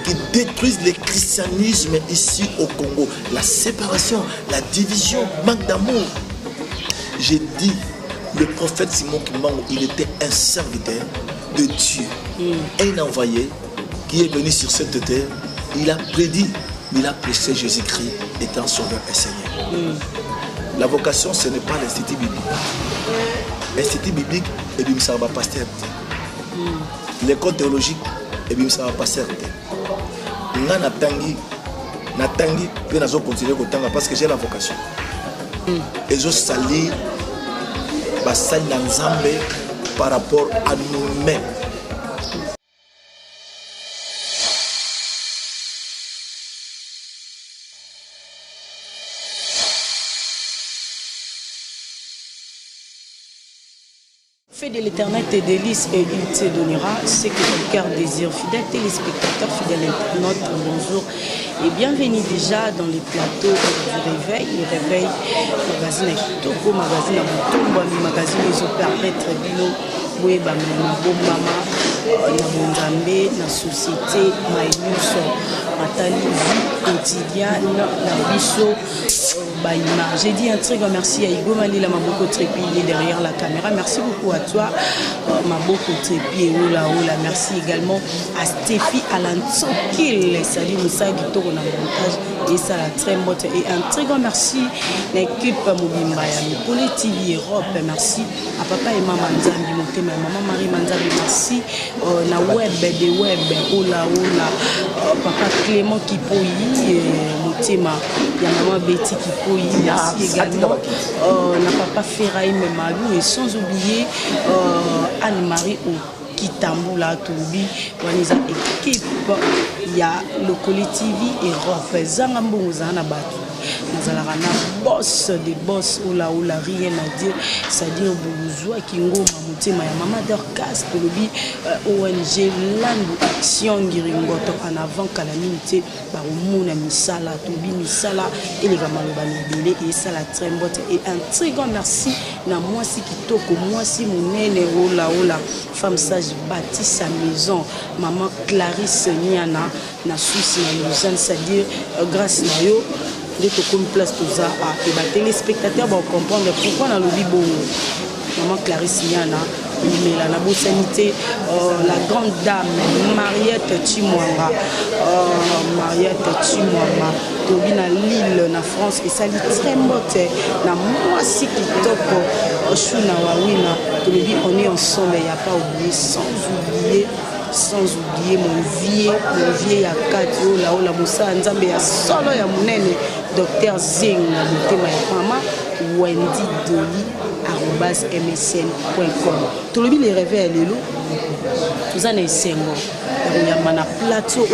qui détruisent le christianisme ici au Congo. La séparation, la division, manque d'amour. J'ai dit, le prophète Simon Kimbangu, il était un serviteur de Dieu. Un envoyé qui est venu sur cette terre. Il a prédit, il a prêché Jésus-Christ étant sauveur et Seigneur. La vocation, ce n'est pas l'institut biblique. L'institut biblique, et bien ça va passer. L'école théologique, et bien ça va passer. Nga natangi, puis nazo continuer kotanga parce que j'ai la vocation. Et je salue basali na Nzambe par rapport à nous-mêmes. Fais de l'éternel tes délices et il te donnera ce que ton cœur désire. Fidèles téléspectateurs, fidèles internautes, bonjour et bienvenue déjà dans les plateaux du réveil. Le réveil, magazine Toko, magazine Abutombo, magazine les opérateurs Bilo, Weba, Mama, na Bonzambe, na société, Maïmuso, Matali, vie quotidienne, na Bicho, Baïma. J'ai dit un très grand merci à Igo Malila Maboko Trépi, il est derrière la caméra. Merci beaucoup à toi, Maboko Trépi, Oula Oula. Merci également à Stéphie Alansokil, Salut Moussa Guitoro na montage et ça la très motte. Et un très grand merci à l'équipe Mobimbaya, Mipole TV Europe. Merci à papa et maman Nzambi Motema, maman Marie Manzambi. Merci na web de web, Oula Oula, papa Clément Kipoyi, Motema, ya maman Betty Kipoyi. Merci également na papa Ferraï Memalou et sans oublier Anne-Marie Kitambula Toubi, Waniza équipe, il y a le collectif Europe, Zangambou Zana Batu. Nous allons boss des boss ou la rien à dire, c'est-à-dire Bouzoua Kingo Mamouté Maya Mama Dorcas Tolobi ONG Land Action Giringoto en avant calamité par Mouna Misala Tobi Misala et les Gamalobani et ça la trembote et un très grand merci na moi si Kitoko moi si mon nene ola femme sage bâtit sa maison maman Clarisse Niana na souci na Lausanne, c'est-à-dire grâce à yo dès que comme place tout ça et les téléspectateurs vont comprendre pourquoi dans le bibo maman Clarisse Niana mais la sanité la grande dame Mariette Chimwanga Tobi na Lille na France et ça dit très motte na moi si qui top Shuna Wawina Tobi on est ensemble il n'y a pas oublié sans oublier mon vieux ya Katio la ola Moussa Nzambe ya solo ya munene Dr Zing na motema ya mama Wendy Doli @msn.com. Tout le monde les réveille les loups. Tout ça n'est sengo. Il y a un plateau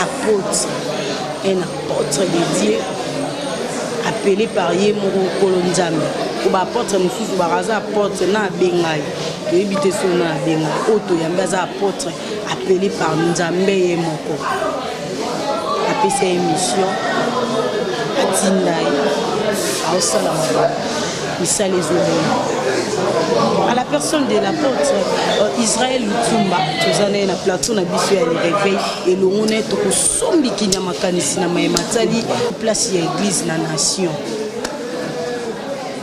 apôtre, un apôtre dédié appelé par Yemoro Kolonzambe. Pour apôtre mususu baraza apôtre na bengai. Ebité sona bengai. Auto yambaza apôtre appelé par Nzambe Yemoko. Après cette émission Atindai Aosalamaba. À la personne de l'apôtre Israël Lutumba, tous années na plateau na bisu ya réveil et le honnête ko sombi kinyama kanisi na mayematali place ya église na nation.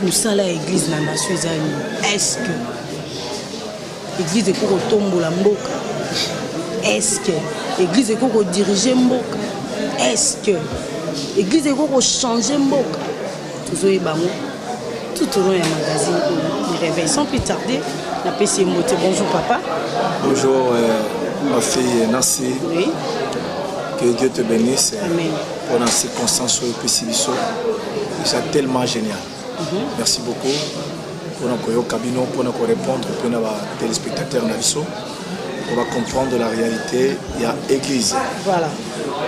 Nous sommes la église na nation ezali. Est-ce que église eko tombola mboka? Est-ce que église eko diriger mboka? Est-ce que église eko changer mboka? Tozoye bango tout au long du magazine Les Réveils. Sans plus tarder, la PC Moté. Bonjour papa. Bonjour ma fille Nassi. Oui. Que Dieu te bénisse. Amen. Pour la circonstance où c'est tellement génial. Merci beaucoup pour notre cabinet, pour nous répondre, pour nos téléspectateurs. On va comprendre la réalité. Il y a église. Voilà.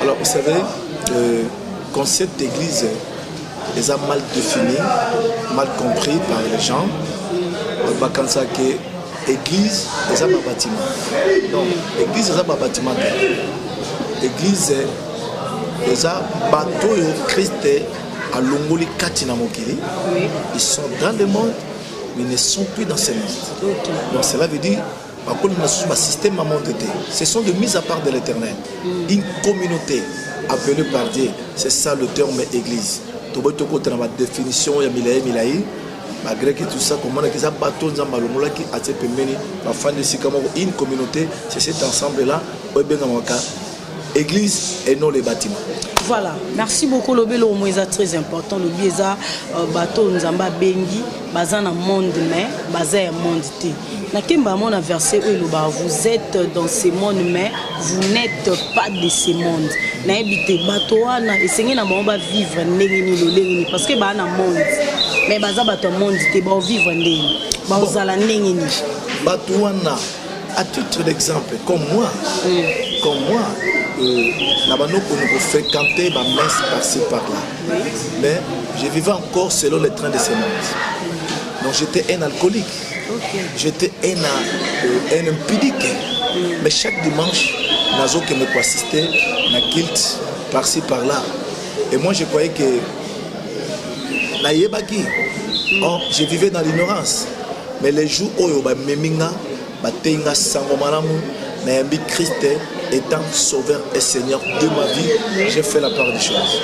Alors vous savez, le concept d'église les a mal définis, mal compris par les gens. Quand ça que l'église, c'est un bâtiment. Non, l'église, c'est un bâtiment. L'église, c'est un bateau Christ à Longoli Katina Mokili. Ils sont dans le monde, mais ils ne sont plus dans ce monde. Okay. Donc cela veut dire un système à monde. Ce sont des mises à part de l'éternel. Une communauté appelée par Dieu. C'est ça le terme église. Tu vois la définition, il y a Milaï. Malgré que tout ça, comment on a bateau qui a été permis, une communauté, c'est cet ensemble-là, église et non les bâtiments. Voilà, merci beaucoup. Le bélo est très important. Le bieza bateau nzamba bengi, bazan na monde mais bazan monde te. Na kimba mon verset où vous êtes dans ce monde mais vous n'êtes pas de ce monde. Na habité bateau na essayer na ba vivre ndengeni lolengeni parce que ba na monde. Mais baza bateau monde te ba vivre ndengeni. Ba uzala ndengeni. Bateau na à titre d'exemple comme moi. Là-bas, nous fréquentait ma messe par-ci par-là. Mais je vivais encore selon les trains de ce monde. Donc j'étais un alcoolique. J'étais un impudique. Mais chaque dimanche, Nazo qui me assistait, na kilt par-ci par-là. Et moi je croyais que je vivais dans l'ignorance. Mais les jours où je suis Christ étant sauveur et Seigneur de ma vie, j'ai fait la part des choses.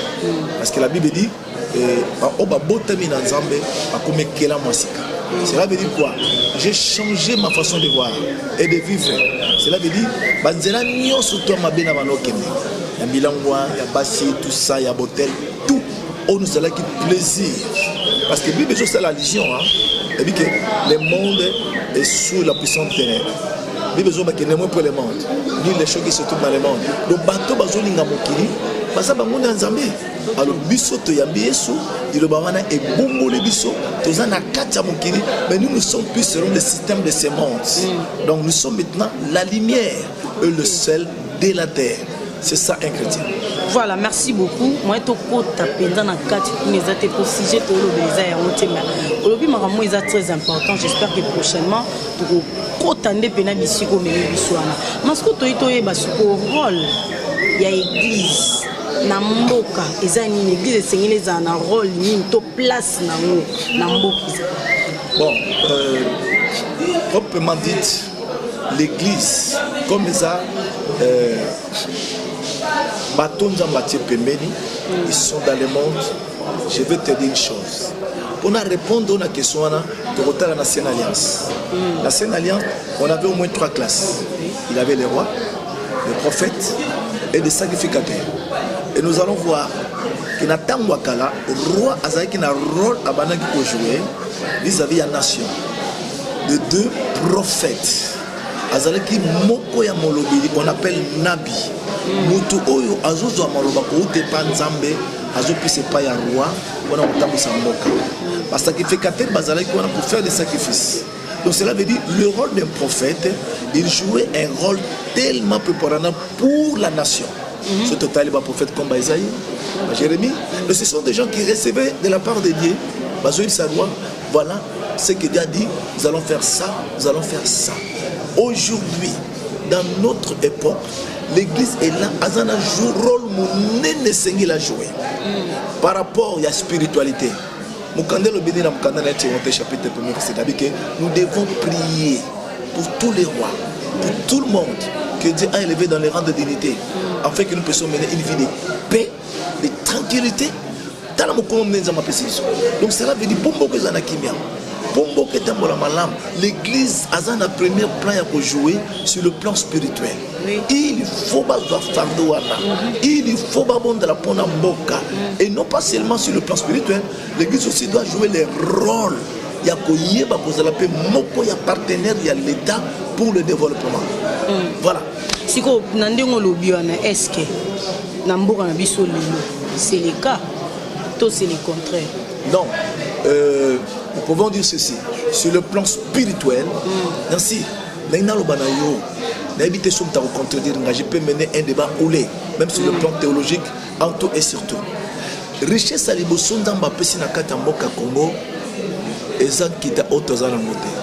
Parce que la Bible dit cela veut dire quoi? J'ai changé ma façon de voir et de vivre. Cela veut dire banzela nyoso to mabena banokende. Ya bilangwa, ya basi, tout ça, ya botel, tout. On nous a qui plaisir. Parce que la Bible c'est la religion. Elle dit que le monde est sous la puissance ténèbres. Bible besoin que n'aimons pour le monde, ni les choses qui se trouvent dans le monde. Donc bateau bazo linga mokili, parce que bango na nzambe. Alors biso to yambi yesu, dilo bawana e bombo le biso, toza na kati ya mokili, mais nous sommes plus selon le système de ces mondes. Donc nous sommes maintenant la lumière et le sel de la terre. C'est ça un chrétien. Voilà, merci beaucoup. Moi, je suis dans la carte pour les athées pour sujet pour le baiser. Aujourd'hui, c'est très important. J'espère que prochainement, tu vas t'entendre pénal ici comme Biswana. Parce que tu as un rôle, il y a l'église. Na mboka ezani une église sengeli za na rôle ni to place na mboka. Bon, proprement dit, l'église comme ça ils sont dans le monde. Je vais te dire une chose. Pour répondre à la question, tu as la Sainte Alliance. La Sainte Alliance, on avait au moins 3 classes. Il y avait les rois, les prophètes et les sacrificateurs. Et nous allons voir que Nathan Wakala, le roi Azaïki a un rôle à Banaki pour jouer vis-à-vis de la nation. De 2 prophètes. Azalaki moko ya molobili, on appelle Nabi. Mutu oyo azozo amaloba ko utepa nzambe azopise pa ya roi on a mutambusa mboka. Parce que sacrificateur bazalaki on a pour faire des sacrifices. Donc cela veut dire le rôle d'un prophète, il jouait un rôle tellement préparateur pour la nation. Ce total les prophètes comme Isaïe, Jérémie, ce sont des gens qui recevaient de la part de Dieu. Parce qu'ils savent voilà ce que Dieu a dit, nous allons faire ça, nous allons faire ça. Aujourd'hui, dans notre époque, l'église est là, elle a un rôle à jouer. Par rapport à la spiritualité. Nous devons prier pour tous les rois, pour tout le monde, que Dieu a élevé dans les rangs de dignité, afin que nous puissions mener une vie de paix, de tranquillité. Donc cela veut dire l'église a un premier plan à jouer sur le plan spirituel. Il faut il faut la et non pas seulement sur le plan spirituel, l'église aussi doit jouer les rôles. Il y a partenaire, il y a l'État pour le développement. Voilà. Si vous avez est-ce que c'est le cas, c'est le contraire? Non. Nous pouvons dire ceci. Sur le plan spirituel, merci. Je peux mener un débat oulé, même sur le plan théologique, en tout et surtout. Richesse à l'Iboson d'Amba Pessina Katamboka Congo, et ça qui t'a autorisé à monter.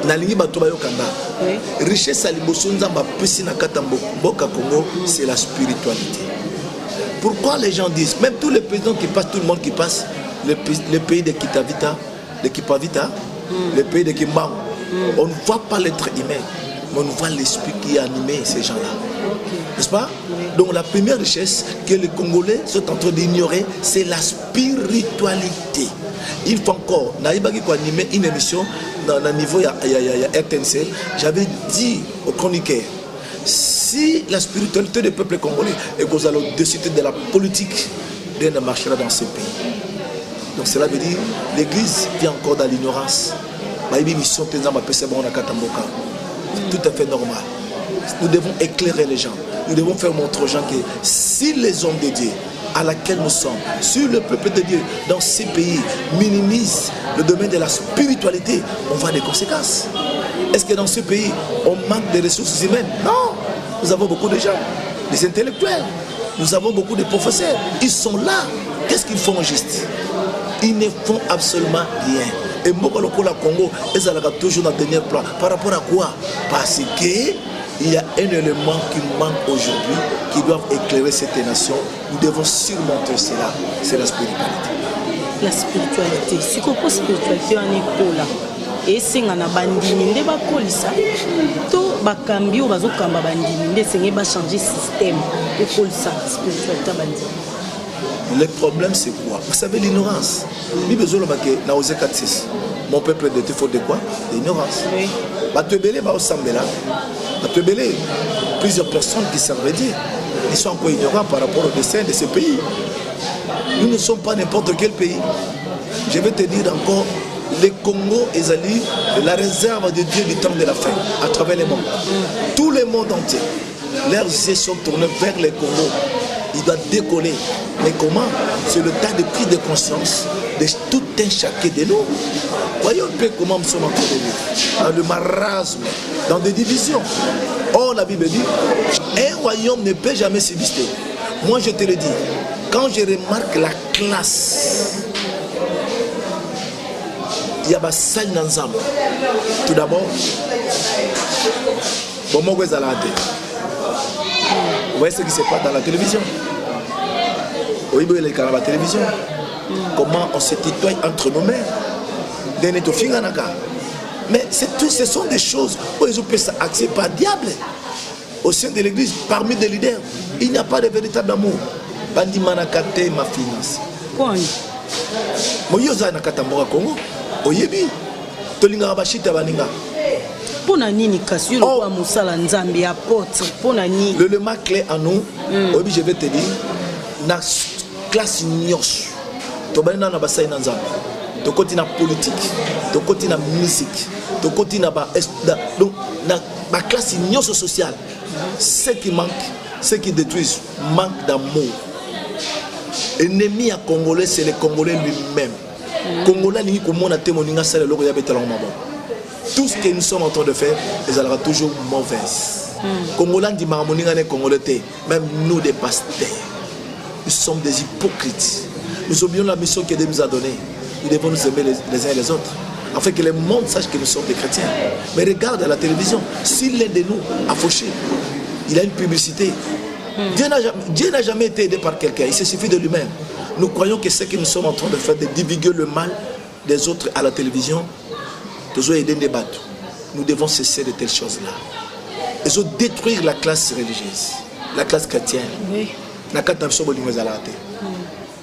Nalingi Batobayo Kanda. Richesse à l'Iboson d'Amba Pessina Katamboka Congo, c'est la spiritualité. Pourquoi les gens disent, même tous les présidents qui passent, tout le monde qui passe, le pays de Kitavita, de Kipavita, le pays de Kimbang, on ne voit pas l'être humain, mais on voit l'esprit qui a animé ces gens-là. N'est-ce pas? Donc la première richesse que les Congolais sont en train d'ignorer, c'est la spiritualité. Il faut encore, Naïbaki qui animé une émission dans le niveau RTNC, j'avais dit aux chroniqueurs, si la spiritualité du peuple congolais et que vous allez décider de la politique, rien ne marchera dans ce pays. Donc cela veut dire l'église vit encore dans l'ignorance. C'est tout à fait normal. Nous devons éclairer les gens. Nous devons faire montrer aux gens que si les hommes de Dieu à laquelle nous sommes, si le peuple de Dieu dans ces pays minimise le domaine de la spiritualité, on voit des conséquences. Est-ce que dans ce pays, on manque de ressources humaines? Non. Nous avons beaucoup de gens, des intellectuels. Nous avons beaucoup de professeurs. Ils sont là. Qu'est-ce qu'ils font juste? Ils ne font absolument rien. Et Moko Lokola Congo, ils sont toujours dans le dernier plan. Par rapport à quoi? Parce qu'il y a un élément qui manque aujourd'hui, qui doit éclairer cette nation. Nous devons surmonter cela. C'est la spiritualité. La spiritualité. Si vous avez spiritualité, on est pour là. Et c'est un bandini nde bakolisa to bakambi o bazokamba bandini nde senge ba changer système et kolisa spiritualité bandini. Le problème c'est quoi? Vous savez l'ignorance. Ni besoin que na osé 46. Mon peuple de faute de quoi? L'ignorance. Oui. Batebele ba osambela. Batebele plusieurs personnes qui servent Dieu. Ils sont encore ignorants par rapport au destin de ce pays. Nous ne sommes pas n'importe quel pays. Je vais te dire encore, le Congo est la réserve de Dieu du temps de la fin, à travers le monde. Tout le monde entier, leurs yeux sont tournés vers le Congo. Il doit décoller. Mais comment? C'est le temps de prise de conscience de tout un chacun de nous. Voyons un peu comment nous sommes en train de vivre. Dans le marasme, dans des divisions. Or, la Bible dit, un royaume ne peut jamais subsister. Moi, je te le dis, quand je remarque la classe, il y a Bassal Nanzam. Tout d'abord, bon, moi, vous voyez ce qui se passe dans la télévision. Oui, vous voyez la télévision. Comment on se tutoie entre nos mères. Mais ce sont des choses où ils ont pu accès par diable. Au sein de l'église, parmi les leaders, il n'y a pas de véritable amour. Bandi manakate ma finance. Quoi? Moyoza nakatambora Congo. Oyebi. Tolinga bashita baninga. Pona nini kasi le kwa musala nzambe apôtre pona nini. Le lema clé en nous. Oyebi, je vais te dire, na classe nyos. To banina na basai na nzambe. To koti na politique, to koti na musique, to koti na ba donc na classe nyos sociale. Ce qui manque, ce qui détruisent, manque d'amour. Ennemi à Congolais, c'est le Congolais lui-même. Congolais, tout ce que nous sommes en train de faire, ils seront toujours mauvaises. Congolais dit Congolais, même nous des pasteurs, nous sommes des hypocrites. Nous oublions la mission que Dieu nous a donnée. Nous devons nous aimer les uns et les autres, afin que le monde sache que nous sommes des chrétiens. Mais regarde à la télévision, si l'un de nous a fauché, il a une publicité. Dieu n'a jamais été aidé par quelqu'un, il se suffit de lui-même. Nous croyons que ce que nous sommes en train de faire, de divulguer le mal des autres à la télévision, nous devons cesser de telles choses-là. Ils ont détruit la classe religieuse, la classe chrétienne. Oui.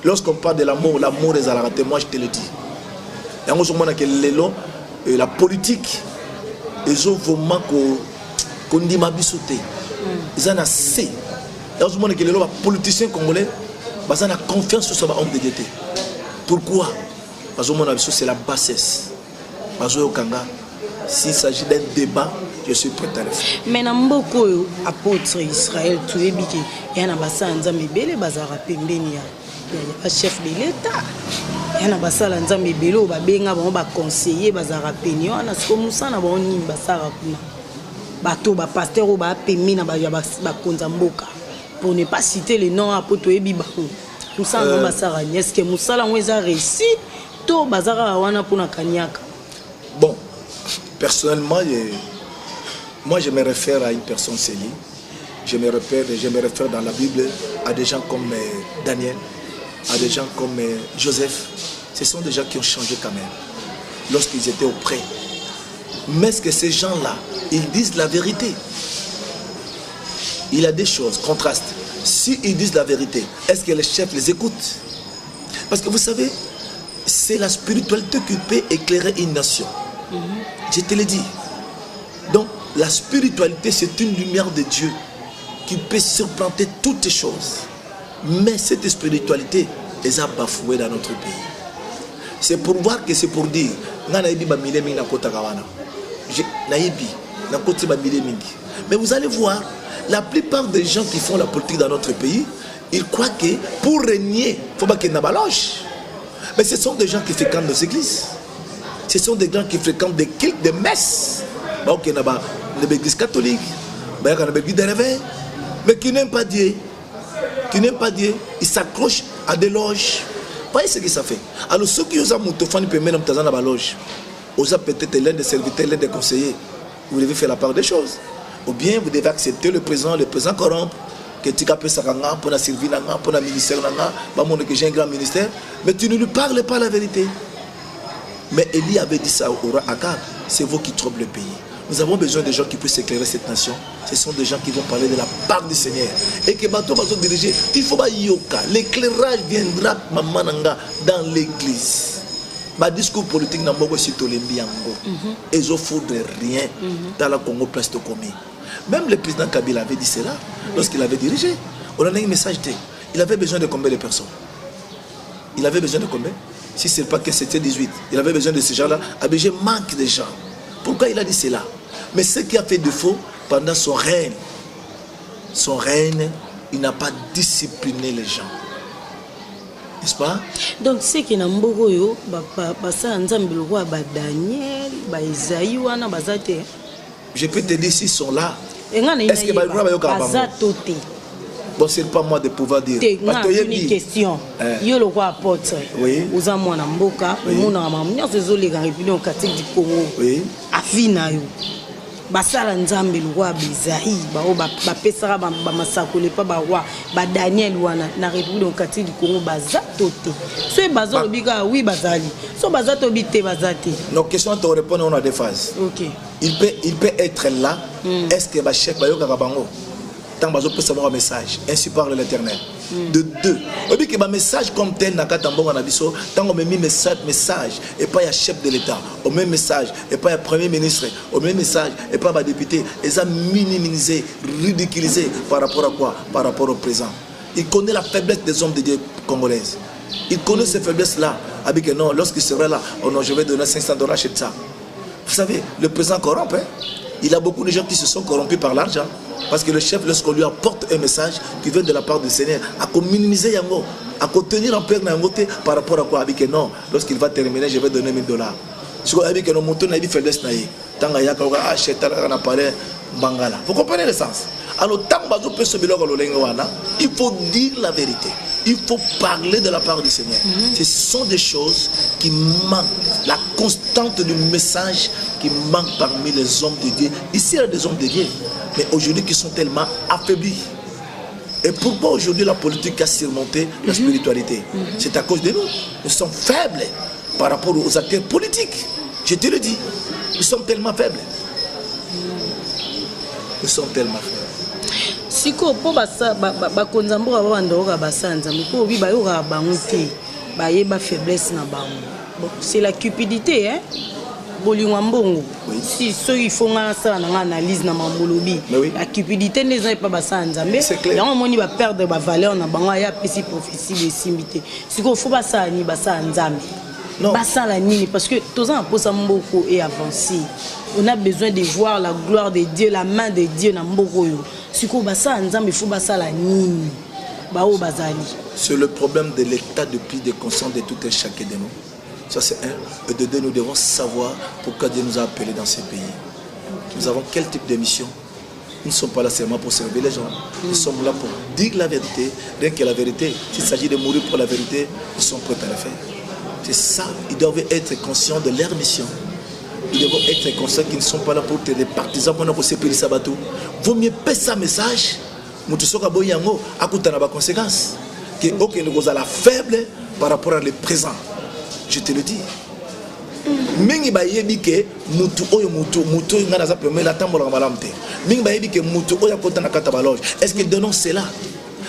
Lorsqu'on parle de l'amour, l'amour est à la raté, moi je te le dis. Et la politique, ils ont vraiment qu'on dit ma bisouté. Ils en ont assez. Dans ce monde, les politiciens congolais, ils ont confiance sur l'homme de Dieu. Pourquoi? Parce que c'est la bassesse. S'il s'agit d'un débat, je suis prêt à le faire. Mais dans beaucoup apôtres Israël, tu es biqué. Il y a un bassin en Zambébélé, Bazara Pembenia. Il y a un chef de l'État. Il y a un bassin en Zambébélé, il y a un conseiller, Bazara Penio. Il y a un bassin bateau, pasteur, Pemina, Konzamboka. Pour ne pas citer les noms apôtres et Bibakou. Moussa Basara, est-ce que Moussa a réussi? To Bazara Wana pour la Kanyaka. Bon, personnellement, moi je me réfère à une personne célibataire je me réfère dans la Bible à des gens comme Daniel, à des gens comme Joseph. Ce sont des gens qui ont changé quand même, lorsqu'ils étaient auprès. Mais est-ce que ces gens-là, ils disent la vérité? Il y a des choses, contrastes. S'ils disent la vérité, est-ce que les chefs les écoutent? Parce que vous savez, c'est la spiritualité qui peut éclairer une nation. Je te l'ai dit. Donc, la spiritualité, c'est une lumière de Dieu qui peut surplanter toutes les choses. Mais cette spiritualité, elle a bafoué dans notre pays. C'est pour voir que c'est pour dire, mais vous allez voir, la plupart des gens qui font la politique dans notre pays, ils croient que pour régner, il faut pas qu'il y ait une loge. Mais ce sont des gens qui fréquentent nos églises. Ce sont des gens qui fréquentent des cultes, des messes. Il y a des églises catholiques, il y a des églises de réveil, mais qui n'aiment pas Dieu. Qui n'aiment pas Dieu, ils s'accrochent à des loges. Vous voyez ce que ça fait? Alors ceux qui ont moutofani peuvent mettre dans la loge, osent peut-être l'un des serviteurs, l'un des conseillers. Vous devez faire la part des choses. Ou bien vous devez accepter le président corrompt, que tu peux faire pour la servir, pour le ministère, que j'ai un grand ministère, mais tu ne lui parles pas la vérité. Mais Élie avait dit ça au roi Akab, c'est vous qui troublez le pays. Nous avons besoin de gens qui puissent éclairer cette nation. Ce sont des gens qui vont parler de la part du Seigneur. Et que bateau va se diriger. Il faut pas yoka. L'éclairage viendra mamananga dans l'église. Ma discours politique n'a pas aussi tolémbi yango. Ils ne faudrait rien dans la Congo place de commis. Même le président Kabila avait dit cela lorsqu'il avait dirigé. On a un message. Il avait besoin de combien de personnes? Il avait besoin de combien? Si ce n'est pas que c'était 18. Il avait besoin de ces gens-là. Je manque de gens. Pourquoi il a dit cela? Mais ce qui a fait défaut pendant son règne, il n'a pas discipliné les gens. N'est-ce pas? Donc, c'est qui n'a pas eu, Daniel, Isaïe, je peux te dire s'ils sont là. Est-ce que bon, c'est pas moi de pouvoir dire. Une question. Yo le roi apôtre. Oui. Aux amours Namboka, mon amant, nous sommes les République catholique du Congo. Oui. Afina yo. Basala nzambe le roi Bizaï, ba pesara ba masakole pa ba roi, ba Daniel wana na République catholique du Congo bazatote. So bazalo bika oui bazali. So bazato bité bazate. Nos questions te répondent on a des phases. OK. Il peut être là. Est-ce que ba chef ba yo kakabango? Tant bazo peut savoir un message, ainsi parle l'Éternel. De deux. On dit que un message comme tel n'a qu'à tambour en abisso, tant on met message, et pas un chef de l'État, au même message, et pas un premier ministre, au même message, et pas un député, ils ont minimisé, ridiculisé par rapport à quoi? Par rapport au présent. Il connaît la faiblesse des hommes de Dieu congolaises. Il connaît ces faiblesses-là. Avec que non, lorsqu'il serait là, oh non, je vais donner $500 chez ça. Vous savez, le président corrompt, hein? Il y a beaucoup de gens qui se sont corrompus par l'argent. Parce que le chef, lorsqu'on lui apporte un message qui vient de la part du Seigneur, à minimiser Yango, à tenir en père Nangote par rapport à quoi? Avec que non, lorsqu'il va terminer, je vais donner $1000. Avec que non, mon tour n'a pas fait faiblesse. Vous comprenez le sens? Alors, il faut dire la vérité. Il faut parler de la part du Seigneur. Ce sont des choses qui manquent. La constante du message qui manque parmi les hommes de Dieu. Ici, il y a des hommes de Dieu, mais aujourd'hui qui sont tellement affaiblis. Et pourquoi aujourd'hui la politique a surmonté la spiritualité? C'est à cause de nous. Nous sommes faibles par rapport aux acteurs politiques. Je te le dis. Nous sommes tellement faibles. Nous sommes tellement faibles. Siko po bakonzamboka babandoka basanza miko bi bayoka bango te bayeba faiblesse na bango. C'est la cupidité hein. Bolingo mbongo. Si ceux qui font ça na analyse na mambolobi. La cupidité n'est pas basanza mais yango moni ba perdre ba valeur na bango ya pesi prophétie de simité. Siko faut ba ça ni ba ça nzambe. Non. Basala nini parce que tous en posa mboko et avancé. On a besoin de voir la gloire de Dieu, la main de Dieu dans mboko yo. Siko basa nzambe faut basala nini. Ba o bazali. C'est le problème de l'état de prise de conscience de tout et chacun de nous. Ça c'est un. Et de deux, nous devons savoir pourquoi Dieu nous a appelés dans ce pays. Nous avons quel type de mission? Nous ne sommes pas là seulement pour servir les gens. Nous sommes là pour dire la vérité. Rien que la vérité. S'il s'agit de mourir pour la vérité, nous sommes prêts à le faire. C'est ça. Ils doivent être conscients de leur mission. Ils doivent être conscients qu'ils ne sont pas là pour être des partisans pour nous séparer Sabato. Vaut mieux passer un message Mutusoka boyango akutana ba conséquences que aucun nous a la faible par rapport à le présent. Je te le dis. Mingi ba yebi ke mutu ngana za premier la tambola malamte. Mingi ba yebi ke mutu oya kotana kata baloge. Est-ce que donnons cela?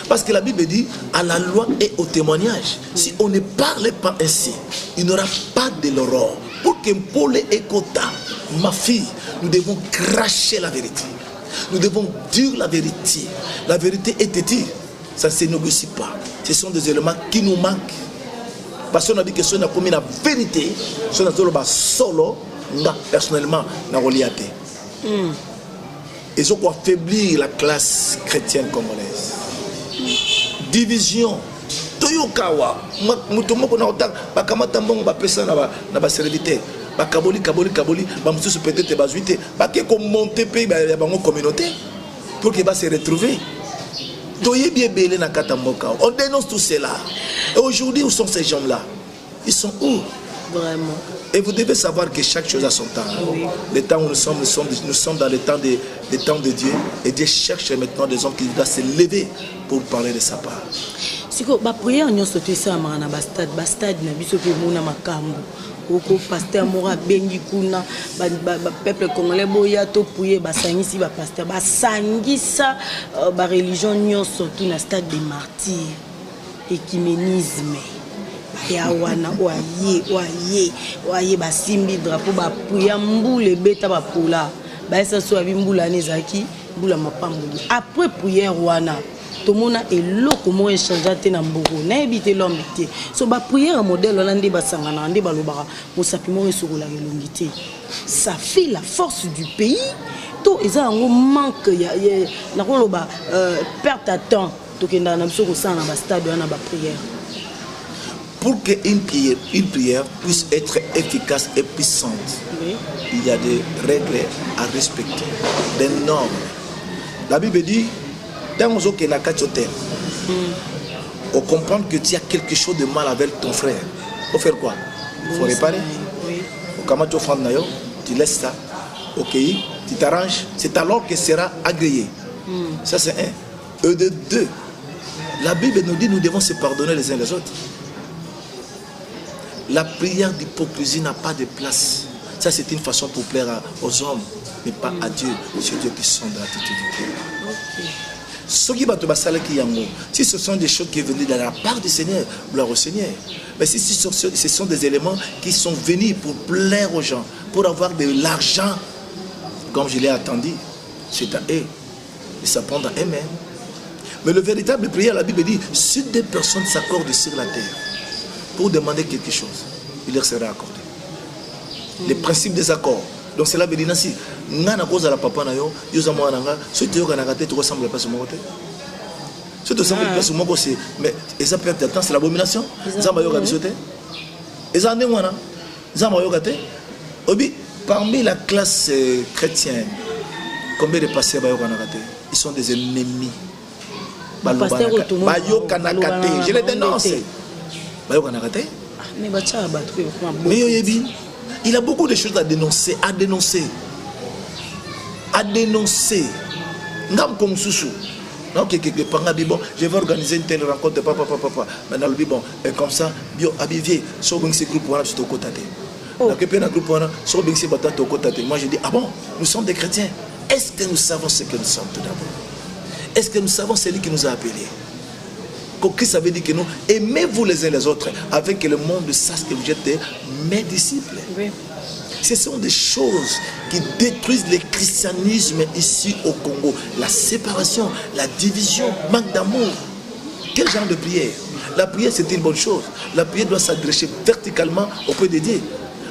Parce que la Bible dit à la loi et au témoignage. Si on ne parle pas ainsi, il n'y aura pas de l'aurore. Pour que Paul écouta, ma fille, nous devons cracher la vérité. Nous devons dire la vérité. La vérité est têtue. Ça ne se négocie pas. Ce sont des éléments qui nous manquent. Parce qu'on a dit que si on a commis la vérité, si on a dit solo, personnellement, on a reliaté. Ils ont affaibli la classe chrétienne congolaise. Division. Toyokawa. Mutomoko na otak. Bakamata mbongo bapesa na ba serviteur. Bakaboli, bamususu peut-être bazuité. Baké comme monter pays bango communauté pour qu'il va se retrouver. On dénonce tout cela. Et aujourd'hui, où sont ces gens-là? Ils sont où? Vraiment. Et vous devez savoir que chaque chose a son temps. Oui. Le temps où nous sommes dans le temps de Dieu. Et Dieu cherche maintenant des hommes qui doivent se lever pour parler de sa part. Si vous priez, nous sommes tous à Bastad, Oko pasteur mora bengi kuna peuple congolais boya to prier basangisi ba pasteur basangisa ba religion nyonso tout na stade de martyrs écuménisme ya wana oye basimbi drapeau ba prier mbule beta ba pula ba esa so abimbula nezaki mbula mapambuli après prière wana tomona eloko mo échanger na mboko na ebité l'homme té so ba prière modèle hollandais basangana ndé balobaka mosapi mo esokola elongité ça fait la force du pays to eza ngo manque ya na koloba perte de temps to kenda na biso ko sana ba stade na ba prière pour que une prière puisse être efficace et puissante. Oui. Il y a des règles à respecter, des normes. La Bible dit dans on comprend que tu as quelque chose de mal avec ton frère. Il faut faire quoi? Il faut réparer. Tu laisses ça. Ok, tu t'arranges. C'est alors que sera agréé. Ça c'est un. Et de deux, la Bible nous dit nous devons se pardonner les uns les autres. La prière d'hypocrisie n'a pas de place. Ça c'est une façon pour plaire aux hommes, mais pas à Dieu. C'est Dieu qui sonde l'attitude du cœur. Si ce sont des choses qui sont venues de la part du Seigneur, gloire au Seigneur. Mais si ce sont des éléments qui sont venus pour plaire aux gens, pour avoir de l'argent, comme je l'ai attendu, c'est à eux de s'apprendre à eux-mêmes. Mais le véritable prière, la Bible dit, si deux personnes s'accordent sur la terre pour demander quelque chose, il leur sera accordé. Les principes des accords. Donc cela veut dire ainsi, ngana koza la papa na yo, yo za mwana nga, so te yo kana kate to ressemble pas sur mon côté. So te ressemble pas sur mon côté, mais ça perd de temps, c'est l'abomination. Zamba yo ka bisote. Eza ndé mwana. Zamba yo kate. Obi parmi la classe chrétienne, combien de pasteurs ba yo kana kate? Ils sont des ennemis. Pasteur Otomo. Ba yo kana kate, je les dénonce. Ba yo kana kate? Mais ba tcha ba truc. Mais yo yebi. Il a beaucoup de choses à dénoncer, Ngam comme Soussou. Donc, je vais organiser une telle rencontre, papa. Maintenant, le bon, et comme ça, bio, habillé, sur ce groupe, on a tout au côté. Donc, et puis, dans le groupe, on a sur ce groupe, au côté. Moi, je dis, ah bon, nous sommes des chrétiens. Est-ce que nous savons ce que nous sommes tout d'abord? Est-ce que nous savons celui qui nous a appelés? Christ avait dit que nous, aimez-vous les uns les autres, avec que le monde sache que vous êtes mes disciples. Oui. Ce sont des choses qui détruisent le christianisme ici au Congo. La séparation, la division, manque d'amour. Quel genre de prière? La prière, c'est une bonne chose. La prière doit s'adresser verticalement auprès de Dieu.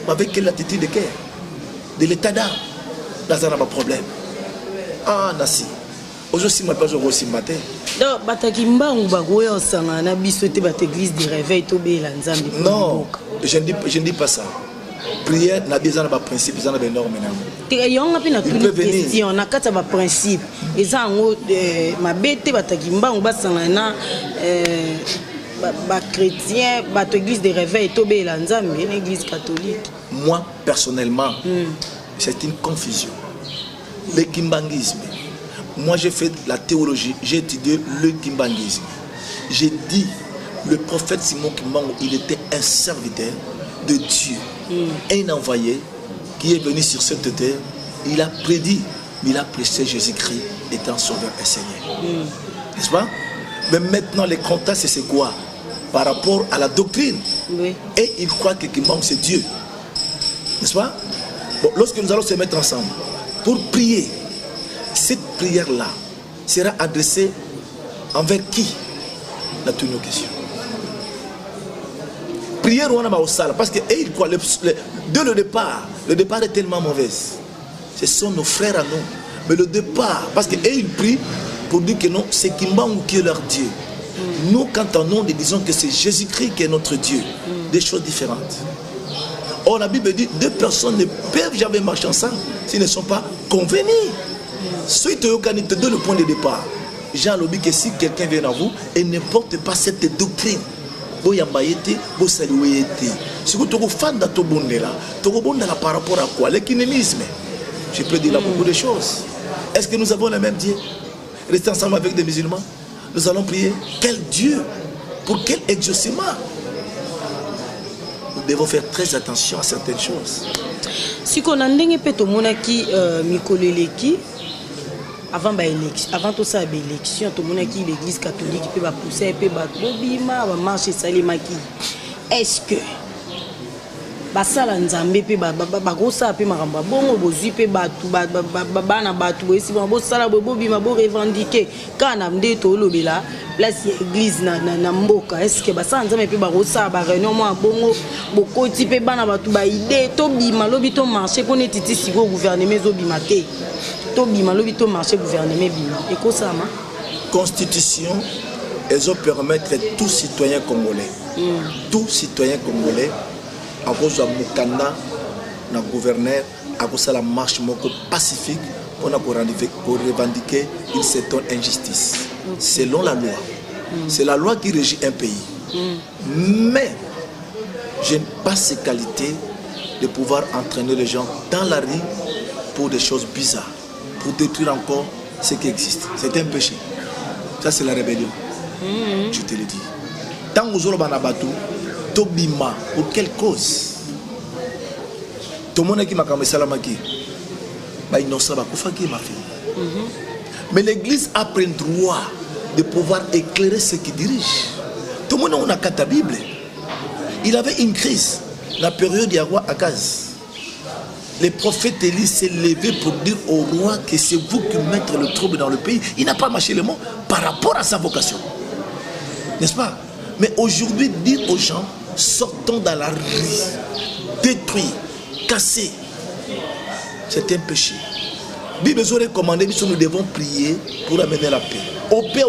Mais avec quelle attitude de cœur? De l'état d'âme. Là, ça n'a pas de problème. Ah, Nassi. Aujourd'hui, je ne suis pas aussi matin. Donc, Batakimba ou Bagoya au Sangana, bisoté bat église de réveil, Tobé, Lanzambi. Non, je ne dis pas ça. Prière n'a besoin de principe, besoin de normes. Il peut venir. On a quatre principes. Et ça, ma bête, Batakimba ou Basangana, chrétien, église de réveil, Tobé, Lanzambi, une église catholique. Moi, personnellement, c'est une confusion. Le kimbangisme. Moi, j'ai fait la théologie, j'ai étudié le kimbangisme. J'ai dit, le prophète Simon Kimbangu, il était un serviteur de Dieu, un envoyé qui est venu sur cette terre. Il a prédit, mais il a prêché Jésus-Christ étant sauveur et Seigneur. N'est-ce pas? Mais maintenant, les contacts, c'est quoi? Par rapport à la doctrine. Oui. Et il croit que Kimbangu, c'est Dieu. N'est-ce pas? Bon, lorsque nous allons se mettre ensemble pour prier, cette prière-là sera adressée envers qui? La toute nos questions. Prière on a au salle parce que il croit dès le départ est tellement mauvaise. Ce sont nos frères à nous. Mais le départ, parce que ils prient pour dire que non, c'est Kimbangu qui est leur Dieu. Nous, quand on nous disons que c'est Jésus-Christ qui est notre Dieu. Des choses différentes. Or, la Bible dit, deux personnes ne peuvent jamais marcher ensemble s'ils ne sont pas convenus. Suite au canite de le point de départ. Jean lobby que si quelqu'un vient à vous et ne porte pas cette doctrine, vous saluez. Si vous êtes fan de Tobondela, Tobondela par rapport à quoi? L'économisme. Je peux dire là beaucoup de choses. Est-ce que nous avons le même Dieu? Restez ensemble avec des musulmans. Nous allons prier. Quel Dieu? Pour quel exaucement? Nous devons faire très attention à certaines choses. Si on a ndenge pe to monaki mikoleleki avant tout ça l'élection to monaki l'église catholique peut ba pousser pe ba bobima ba marcher salimaki. Est-ce que basala nzambe pe ba gosa pe maramba bongo bozui pe batu bana batu esi bo sala bobima bo revendiquer kana ndeto lobela place église na mboka. Est-ce que basala nzambe pe ba gosa ba réunion mo bongo bokoti pe bana batu ba idée to bima lobi to marcher pour netiti siko gouvernement zo bima te to bima lobi to marcher gouvernement bima et ko ça ma constitution elles ont permettre tout citoyen congolais tout citoyen congolais à cause de Mukanda, le gouverneur, à cause de la marche pacifique, on a revendiqué une certaine injustice. Selon la loi. C'est la loi qui régit un pays. Mais je n'ai pas ces qualités de pouvoir entraîner les gens dans la rue pour des choses bizarres, pour détruire encore ce qui existe. C'est un péché. Ça, c'est la rébellion. Je te le dis. Tant que vous avez Tobima, pour quelle cause? Tout le monde qui m'a dit salamaki, innocent, ma fille. Mais l'église a pris le droit de pouvoir éclairer ceux qui dirigent. Tout le monde a la Bible. Il avait une crise, la période du roi Akaz. Le prophète Élie s'est levé pour dire au roi que c'est vous qui mettez le trouble dans le pays. Il n'a pas marché le mot par rapport à sa vocation. N'est-ce pas? Mais aujourd'hui, dire aux gens, sortons dans la rue, détruits, cassés, c'est un péché. Bible nous a recommandé que nous devons prier pour amener la paix. On peut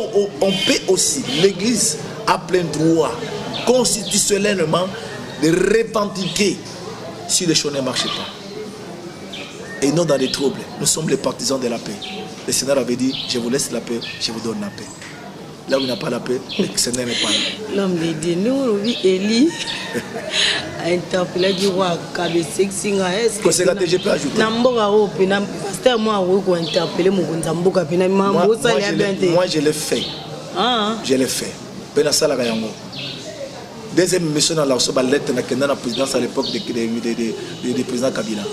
aussi, l'église a plein droit, constitutionnellement, de revendiquer si les choses ne marchent pas. Et non dans les troubles. Nous sommes les partisans de la paix. Le Seigneur avait dit, je vous laisse la paix, je vous donne la paix. Là où il n'y a pas la paix, le Seigneur n'est pas là. L'homme de Dieu, nous, Élie, a interpellé du roi Kabesexinga. Est-ce que je peux ajouter? Moi, je l'ai fait. Je l'ai fait. Deuxième mission dans la lettre de la présidence à l'époque du président Kabila.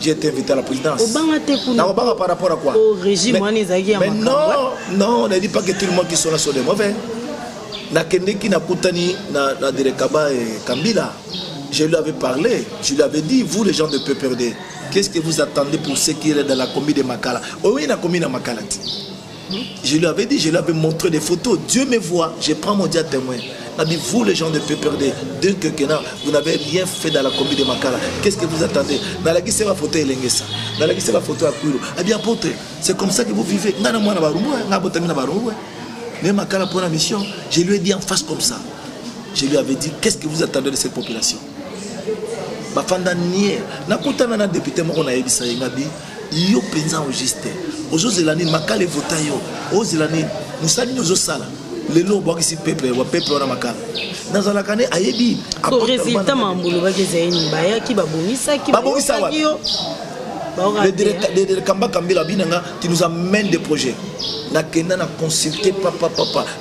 J'ai été invité à la présidence. Par rapport à quoi? Au régime, mais non, on ne dit pas que tout le monde qui sont là sont des mauvais. Je lui avais parlé, je lui avais dit, vous les gens de PPRD, qu'est-ce que vous attendez pour ce qui est dans la commune de Makala? Oui, la commune de Makala. Je lui avais dit, je lui avais montré des photos. Dieu me voit, je prends mon Dieu à témoin. Il a dit, vous les gens de PPRD, vous n'avez rien fait dans la commune de Makala. Qu'est-ce que vous attendez? Dans la guise, c'est ma photo Elengesa. Dans la guise, c'est ma photo à Kouiro. Eh bien, apôtre, c'est comme ça que vous vivez. Mais Makala pour la mission, je lui ai dit en face comme ça. Je lui avais dit, qu'est-ce que vous attendez de cette population? Bafanda nier. Na député moko na yebisa ngabi yo penza enregistré. Ozo zelani makala vota yo. Ozelani musani nozo sala. Lelo bwa kisi peuple na makala. Nazala kane ayebi. Ko résultat mambulu ba kezeni baya ki babomisa ki yo. de Kamba Kambila Binanga, tu nous amènes des projets. Nakena na consulté papa.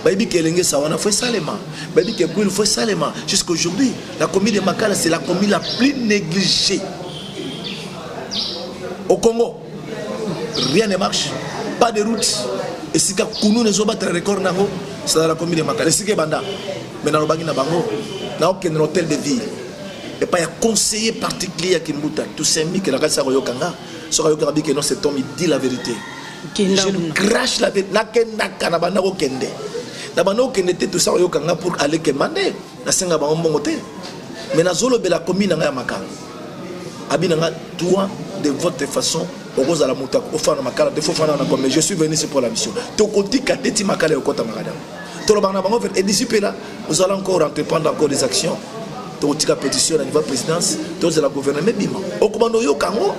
Baby Kelenge Sawana fait salema. Baby Kekuil fait salema. Jusqu'à aujourd'hui, la commune de Makala, c'est la commune la plus négligée. Au Congo, rien ne marche. Pas de route. Et si Kounou ne zoba très record nango, c'est dans la commune de Makala. Et si Banda, mais dans le Bagina Bango, n'a aucun hôtel de ville. Et pas un conseiller particulier à Kimbuta. Tout c'est mis que la race à Royokanga. Sur Royokabi que non, cet homme il dit la vérité. Je crache la vérité. Nakena Nabana Kende. Nabano Kende tout ça Royokanga pour aller commander. La Senga Bangomote. Mais Nazolo de la commune à Makala. Abinanga, toi, de votre façon, au rose à la mouta, au fan de Makala, de Fofana, mais je suis venu ici pour la mission. Tokoti Kateti Makala et au Kota Makala. Et d'ici là, nous allons encore entreprendre encore des actions. Tokoti pétition à la nouvelle présidence, tous la gouvernement Bima. Au commando Yokango.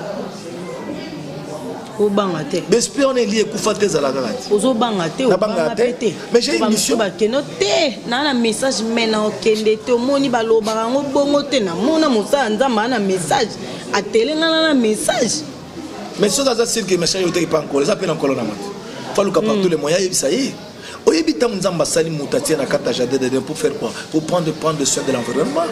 Au bangate. Mais on est lié Koufate à la garage. Aux bangate, au bangate. Mais j'ai une mission. Nana message maintenant au Kende, au Moni Balo Barango Bongote, na Mona Moussa Anzama, un message. À télé, un message. Mais ce c'est que mes chers n'ont pas encore, les appels encore en amont. Il faut que tous les moyens, ça y est. Au Yébita Mzamba Sali Moutati na Kata Jadede pour faire quoi? Pour prendre soin de l'environnement.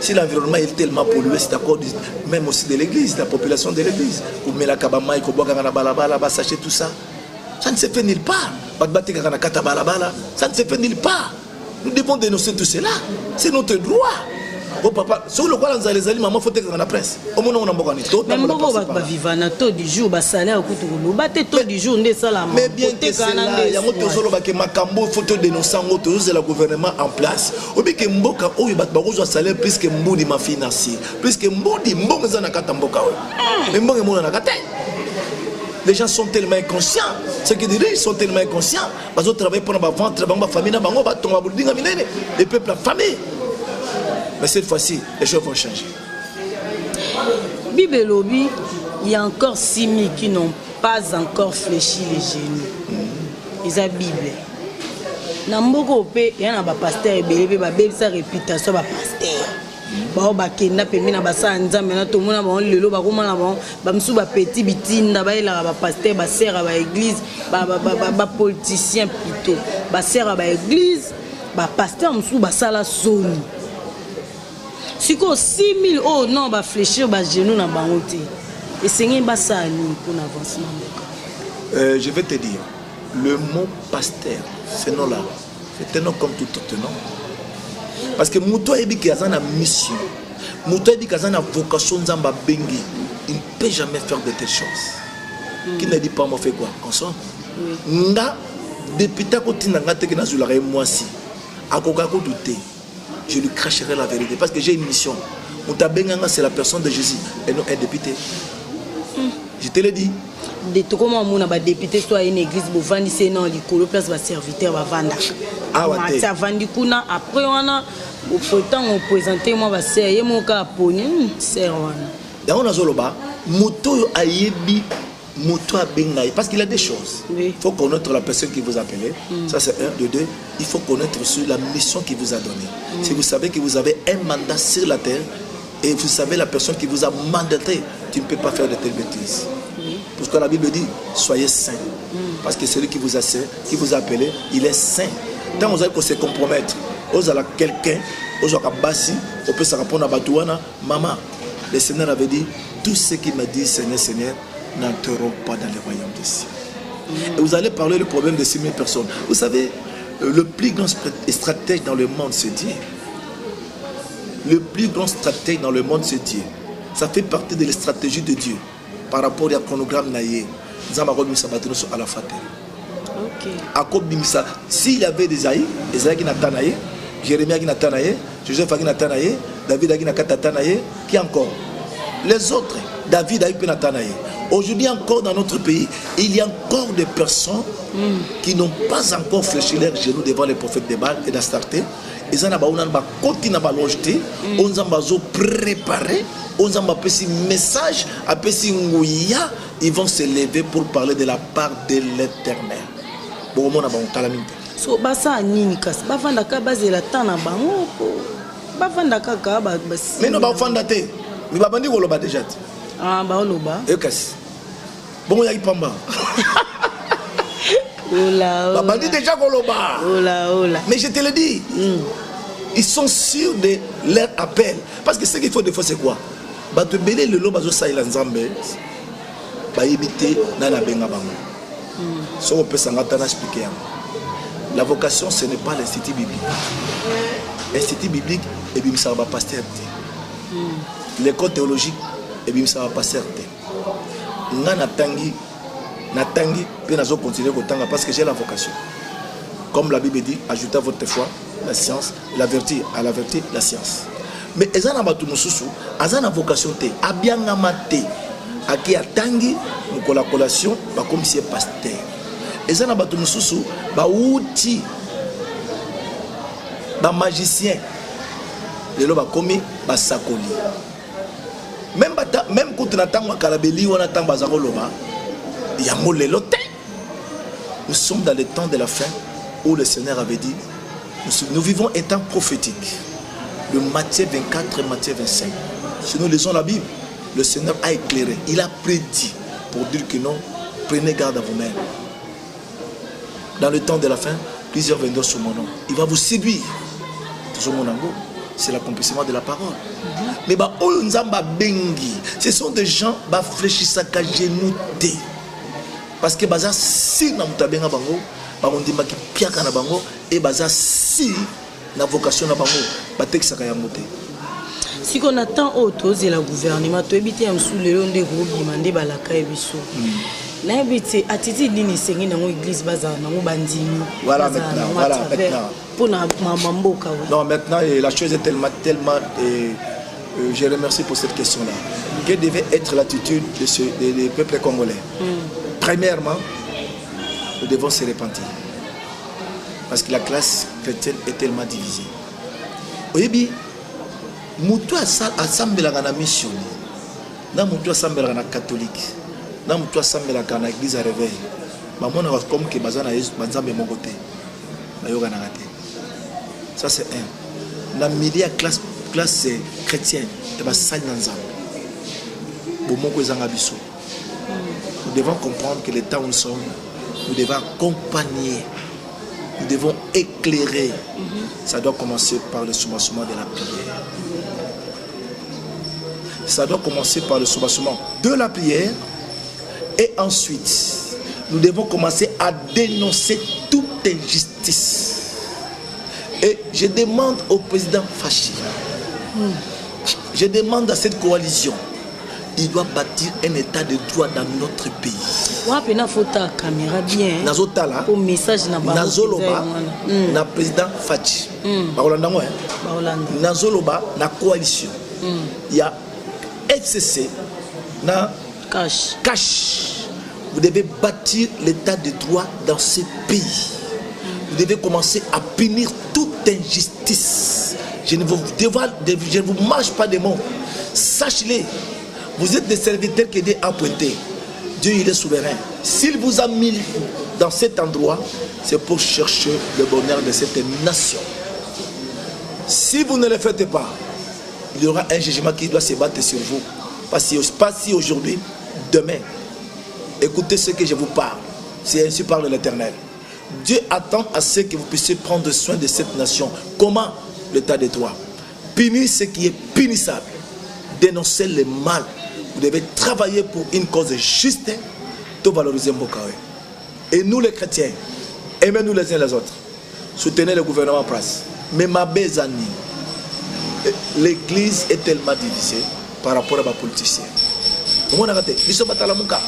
Si l'environnement est tellement pollué, c'est d'accord, même aussi de l'église, de la population de l'église. Ou Mela Kabama, il faut boire à Balabala, sachez tout ça. Ça ne se fait nulle part. Batbati Kana Kata Balabala, ça ne se fait nulle part. Nous devons dénoncer tout cela. C'est notre droit. Oh papa, sur le quoi les aliments, maman faut que la presse. Au moment où on a beaucoup de même beaucoup va vivre na taux du jour, ba salaire au couteau, ba taux du jour ndé ça la. Mais bien que c'est là, il y a autre chose ba que makambo photo dénoncer autre chose le gouvernement en place. Obi que mboka oyo ba bakozwa salaire plus que mbudi ma financier, plus que mbudi mbongo za na kata mboka. Mais mbongo mona na kata. Les gens sont tellement inconscients. Ceux qui dirigent sont tellement inconscients. Parce qu'ils travaillent pour la vente, la famille, les peuples, la famille. Mais cette fois-ci, les choses vont changer. Bible lobby, il y a encore 6 000 qui n'ont pas encore fléchi les genoux. Ils ont la Bible. Namboko pe, il y a un pasteur et sa réputation de pasteur. Ba ba kenda pembe na basa nzambe na to mona ba lelo ba komana ba msu ba petit bitinda ba ela ba pasteur ba sœur ba église ba politicien plutôt ba sœur ba église ba pasteur msu ba sala soni. Si ko 6 000 oh non ba fléchir ba genou na bango te. Et seigneur ba ça ni pour l'avancement. Je vais te dire, le mot pasteur, ce nom là, c'est un nom comme tout autre nom. Parce que Mouto Ebi qui a une mission, Mouto Ebi qui a une vocation Nzamba Bengi, il ne peut jamais faire de telles choses. Qui ne dit pas, moi fait quoi? Consent. Nga, depuis ta côté, n'a pas été dans la moi si. À Kokako douté, je lui cracherai la vérité. Parce que j'ai une mission. Mouta Benganga, c'est la personne de Jésus et non un député. Je te l'ai dit. De tout comment on a député soit une église pour vendre c'est non l'école place va serviteur va vendre. Ah ouais. Ça vendre kuna après on a au pourtant on présenter moi va servir mon cas poni c'est on. Dans on a zoloba moto ayebi moto a bengai parce qu'il a des choses. Il faut connaître la personne qui vous a appelé. Ça c'est un, de deux. Il faut connaître sur la mission qu'il vous a donnée. Si vous savez que vous avez un mandat sur la terre et vous savez la personne qui vous a mandaté, tu ne peux pas faire de telles bêtises. Parce que la Bible dit, soyez saints. Parce que celui qui vous a appelé, il est saint. Tant vous allez se compromettre, vous allez quelqu'un, vous allez bassi, on peut se répondre à Batouana, maman. Le Seigneur avait dit, tout ce qui m'a dit, Seigneur, Seigneur, n'entreront pas dans le royaume des cieux. Et vous allez parler du problème de 6 000 personnes. Vous savez, le plus grand stratège dans le monde, c'est Dieu. Le plus grand stratège dans le monde, c'est Dieu. Ça fait partie de la stratégie de Dieu. Par rapport au chronogramme naïe, nous avons mis à la fête. S'il y avait des Aïe, Esaïe qui n'a pas naïe, Jérémie qui n'a pas naïe, Joseph qui n'a pas naïe, David qui n'a pas naïe, qui encore? Les autres, David qui n'a pas naïe. Aujourd'hui encore dans notre pays, il y a encore des personnes qui n'ont pas encore fléchi leurs genoux devant les prophètes de Baal et d'Astarté. Ils ont continué à l'ajouter, on a préparé. On a un message, ils vont se lever pour parler de la part de l'Éternel. So basa nini kas bavanda ka bazela tana bango bavanda ka ba mais non bavanda te mais babandi koloba déjà ah ba oloba ekas Bon, il y a Pamba. Bah, dit déjà Goloba. Mais je te le dis. Ils sont sûrs de leur appel. Parce que ce qu'il faut des fois, c'est quoi? Bah, te belé le lot, bah, je sais, bah, éviter, nana benga bango. Si on peut s'en expliquer. La vocation, ce n'est pas l'institut biblique. L'institut biblique, et bien, ça va passer. L'école théologique, et bien, ça va passer. Nana tangi, puis nous allons continuer parce que j'ai la vocation. Comme la Bible dit, ajoutez à votre foi la science, la vertu, à la vertu, la science. Mais ils ont une vocation, ils ont à qui a tangi, nous collaboration, comme si c'est pasteur. Ils ont un outil, un magicien, les lois commis, un sakoli. Même quand on attend Kalabeli, on attend Bazaroloba, il y a un loté. Nous sommes dans le temps de la fin où le Seigneur avait dit, nous vivons un temps prophétique. Le Matthieu 24 et Matthieu 25. Si nous lisons la Bible, le Seigneur a éclairé, il a prédit pour dire que non, prenez garde à vous-même. Dans le temps de la fin, plusieurs viendront sur mon nom. Il va vous séduire. Toujours mon amour, c'est l'accomplissement de la parole. Mais bah, ce sont des gens qui fléchissent à genoux. Parce que baza si na mutabenga bango, ba ondima ki piaka na bango et baza si na vocation na bango, ba tekisaka ya moté. Si on attend auto c'est le gouvernement to ebité am sous le long de groupe demandé balaka e biso. Na ebité attitude ni sengi na église baza na bandimi. Voilà maintenant. Pour na mamboka. Non, maintenant la chose est tellement je remercie pour cette question-là. Quelle devait être l'attitude des peuples congolais? Premièrement, nous devons se repentir. Parce que la classe chrétienne est tellement divisée. Oui, Moutou assemble la mission. Dans Moutou assemble la catholique. Dans Moutou assemble la église à réveil. Maman a comme que Bazana est Banzambe mon côté. Ça c'est un. Dans le milieu classe chrétienne, et bien ça n'ensemble. Nous devons comprendre que le temps où nous sommes, nous devons accompagner, nous devons éclairer. Ça doit commencer par le soubassement de la prière. Ça doit commencer par le soubassement de la prière. Et ensuite, nous devons commencer à dénoncer toute injustice. Et je demande au président Fachi, je demande à cette coalition, il doit bâtir un état de droit dans notre pays. Ouais, na photo caméra bien. Nazotala. Pour message na ba. Nazoloba. Na président Fachi. Baolanda moi. Baolanda. Nazoloba na coalition. Il y a FCC na cash. Vous devez bâtir l'état de droit dans ce pays. Vous devez commencer à punir toute injustice. Je ne vous marche pas des mots. Sachez-le. Vous êtes des serviteurs qui Dieu a pointé. Dieu, il est souverain. S'il vous a mis dans cet endroit, c'est pour chercher le bonheur de cette nation. Si vous ne le faites pas, il y aura un jugement qui doit se battre sur vous. Pas si aujourd'hui, demain. Écoutez ce que je vous parle. C'est ainsi parle l'Éternel. Dieu attend à ce que vous puissiez prendre soin de cette nation. Comment? L'état de droit. Punir ce qui est punissable. Dénoncer le mal. Vous devez travailler pour une cause juste, tout valoriser Mbokawe. Et nous les chrétiens, aimez-nous les uns les autres. Soutenez le gouvernement en place. Mais ma bézani, l'église est tellement divisée par rapport à ma politicienne. On a raté, biso bata la muka.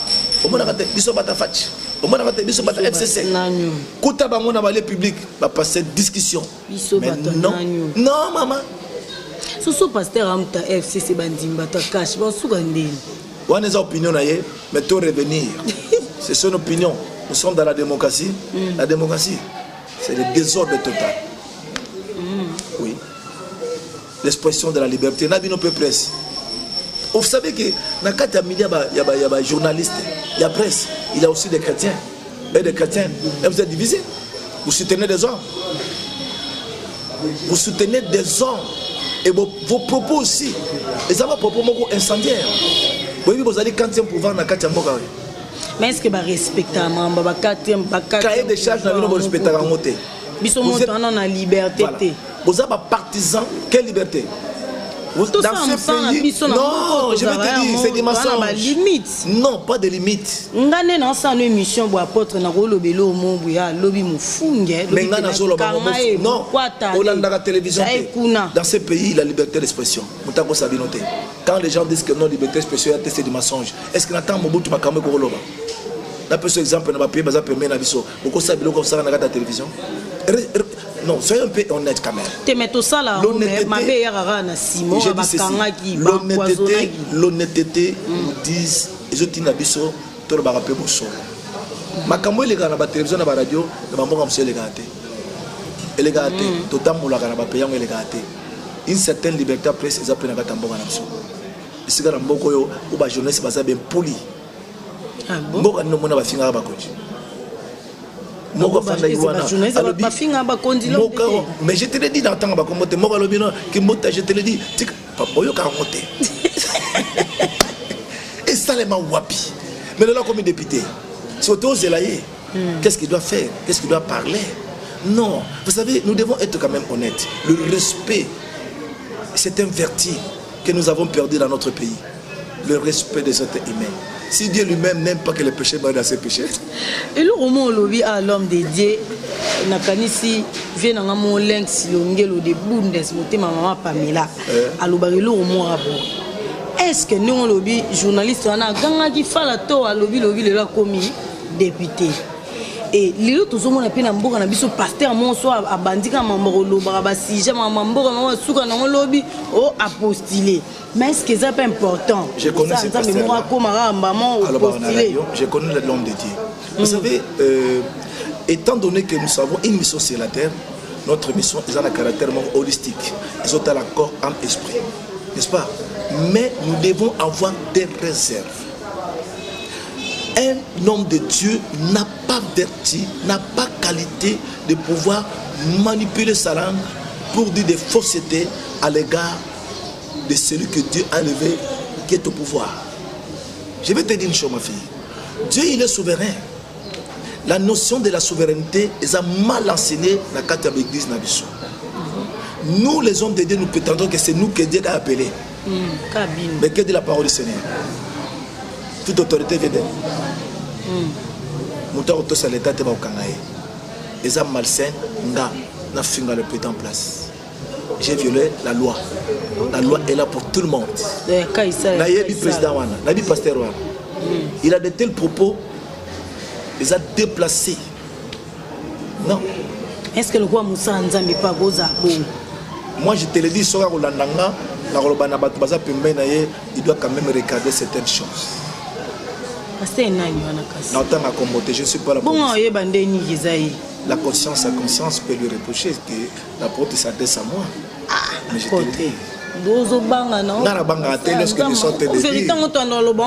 On a raté, biso bata fatch. On a raté, biso bata FCC. Kouta bango na balé public, va passer discussion. Mais non, non maman. Soso pasteur amta FCC bandimba ta cash ba sougandeni. On a des opinions mais tout revenir. C'est son opinion. Nous sommes dans la démocratie. La démocratie, c'est le désordre total. Oui. L'expression de la liberté. Nabino peu presse. Vous savez que dans 4 milliards, il y a des journalistes, il y a presse, il y a aussi des chrétiens. Et des chrétiens, et vous êtes divisés. Vous soutenez des hommes. Vous soutenez des hommes. Et vos propos aussi. Et ça va propos incendiaires. Vous voyez, vous allez quand il y a un pouvoir dans 4 milliards. Mais est-ce que va respecter un membre, va quatrième, va cahier des charges n'a pas respecté à monter. Ils sont montés en la liberté. Vous avez partisan, quelle liberté? Dans ce pays, non, je vais te dire, c'est des mensonges. Non, pas de limites. On a une émission pour apôtre na rolo belo mo buya lobi mufunge. Mais on a solo non. On a la télévision. Dans ce pays, la liberté d'expression. Quand les gens disent que non, liberté d'expression, c'est des mensonges. Est-ce que n'attend Mobutu Makamé Koroloba? Là, par exemple, on va payer bazar permet na biso. Beaucoup ça bilo comme ça dans la télévision. Non, soyons un peu honnêtes quand même. L'honnêteté nous disent, ils ont dit nabiso, tout le barapé bosso. Makambo les gars na télévision na radio, na bambo monsieur les gars et les gars totam moula na ba payant les gars. Une certaine liberté presse ils appellent na tambo na biso. Ici ga mboko yo ou ba jeunesse baza bien poli. Ah bon? Mboko no mona ba finga ba konji. Mais je te l'ai dit dans le temps, je te l'ai dit, et ça les m'a wapi. Mais là, comme député, surtout Zelaye, qu'est-ce qu'il doit faire? Qu'est-ce qu'il doit parler? Non, vous savez, nous devons être quand même honnêtes. Le respect, c'est un vertu que nous avons perdu dans notre pays. Le respect des êtres humains. Si Dieu lui-même n'aime pas que les péchés meurent dans ses péchés. Et le roman lobby à l'homme de Dieu, Nakanisi vient dans mon link si l'ongelo de Bundes, moté ma maman Pamela, à l'obarilo au mot rabo. Est-ce que nous, lobby journaliste, on a gagné la tour à lobby le commis député? Et les autres, tout le monde a pu n'importe quoi, biso pasteur, mon soir à bandika, mambo lo baraba si j'ai mambo, maman souka dans le lobby, oh apostolé. Mais est-ce que c'est pas important? Je connais ces pasteurs. Je connais l'homme de Dieu. Vous savez, étant donné que nous avons une mission sur la terre, notre mission est un caractère holistique. Ils ont un accord en esprit. N'est-ce pas? Mais nous devons avoir des réserves. Un homme de Dieu n'a pas vertu, n'a pas qualité de pouvoir manipuler sa langue pour dire des faussetés à l'égard de celui que Dieu a levé, qui est au pouvoir. Je vais te dire une chose, ma fille. Dieu, il est souverain. La notion de la souveraineté est mal enseignée dans la carte de l'église. Nous, les hommes de Dieu, nous prétendons que c'est nous que Dieu a appelé. Mais que dit la parole du Seigneur? Toute autorité vient d'elle. Mouta auto sa l'état te ba okangaye. Eza malsain nga na finga le président en place. J'ai violé la loi. La loi est là pour tout le monde. Nayebi président wana, nayebi pasteur wana. Il a de tels propos, les a déplacés. Non. Est-ce que le roi Moussa Nzambi pas goza bon? Moi je te le dis, Sora Rolandanga, la Rolobana Batubaza Pembenaye, il doit quand même regarder certaines choses. Je ne suis pas la police. La conscience, peut lui reprocher que la porte s'adresse à moi. Mais je te le dis. Mais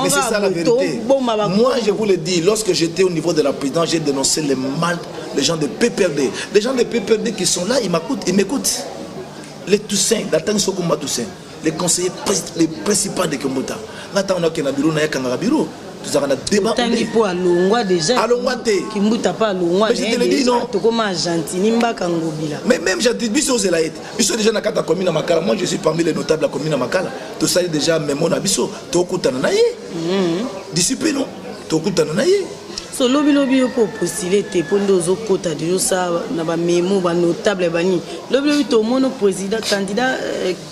c'est ça la vérité. Moi je vous le dis, lorsque j'étais au niveau de la présidence, j'ai dénoncé le mal des gens de PPRD. Les gens de PPRD qui sont là, ils m'écoutent. Les Toussaint, les conseillers les principaux de Kemota. Nous avons un débat. Mais je te le dis, non. Mais même j'ai dit, Bisso Zelaït, Bisso déjà n'a qu'à commune à Makala. Moi je suis parmi les notables de la commune à Makala. Tout ça est déjà même mon abisso. Tokutananaye. Discipline, Tokutananaye. So lobby pour postuler te pondo zo kota de ça na ba memo ba notable bani lobby to mono président candidat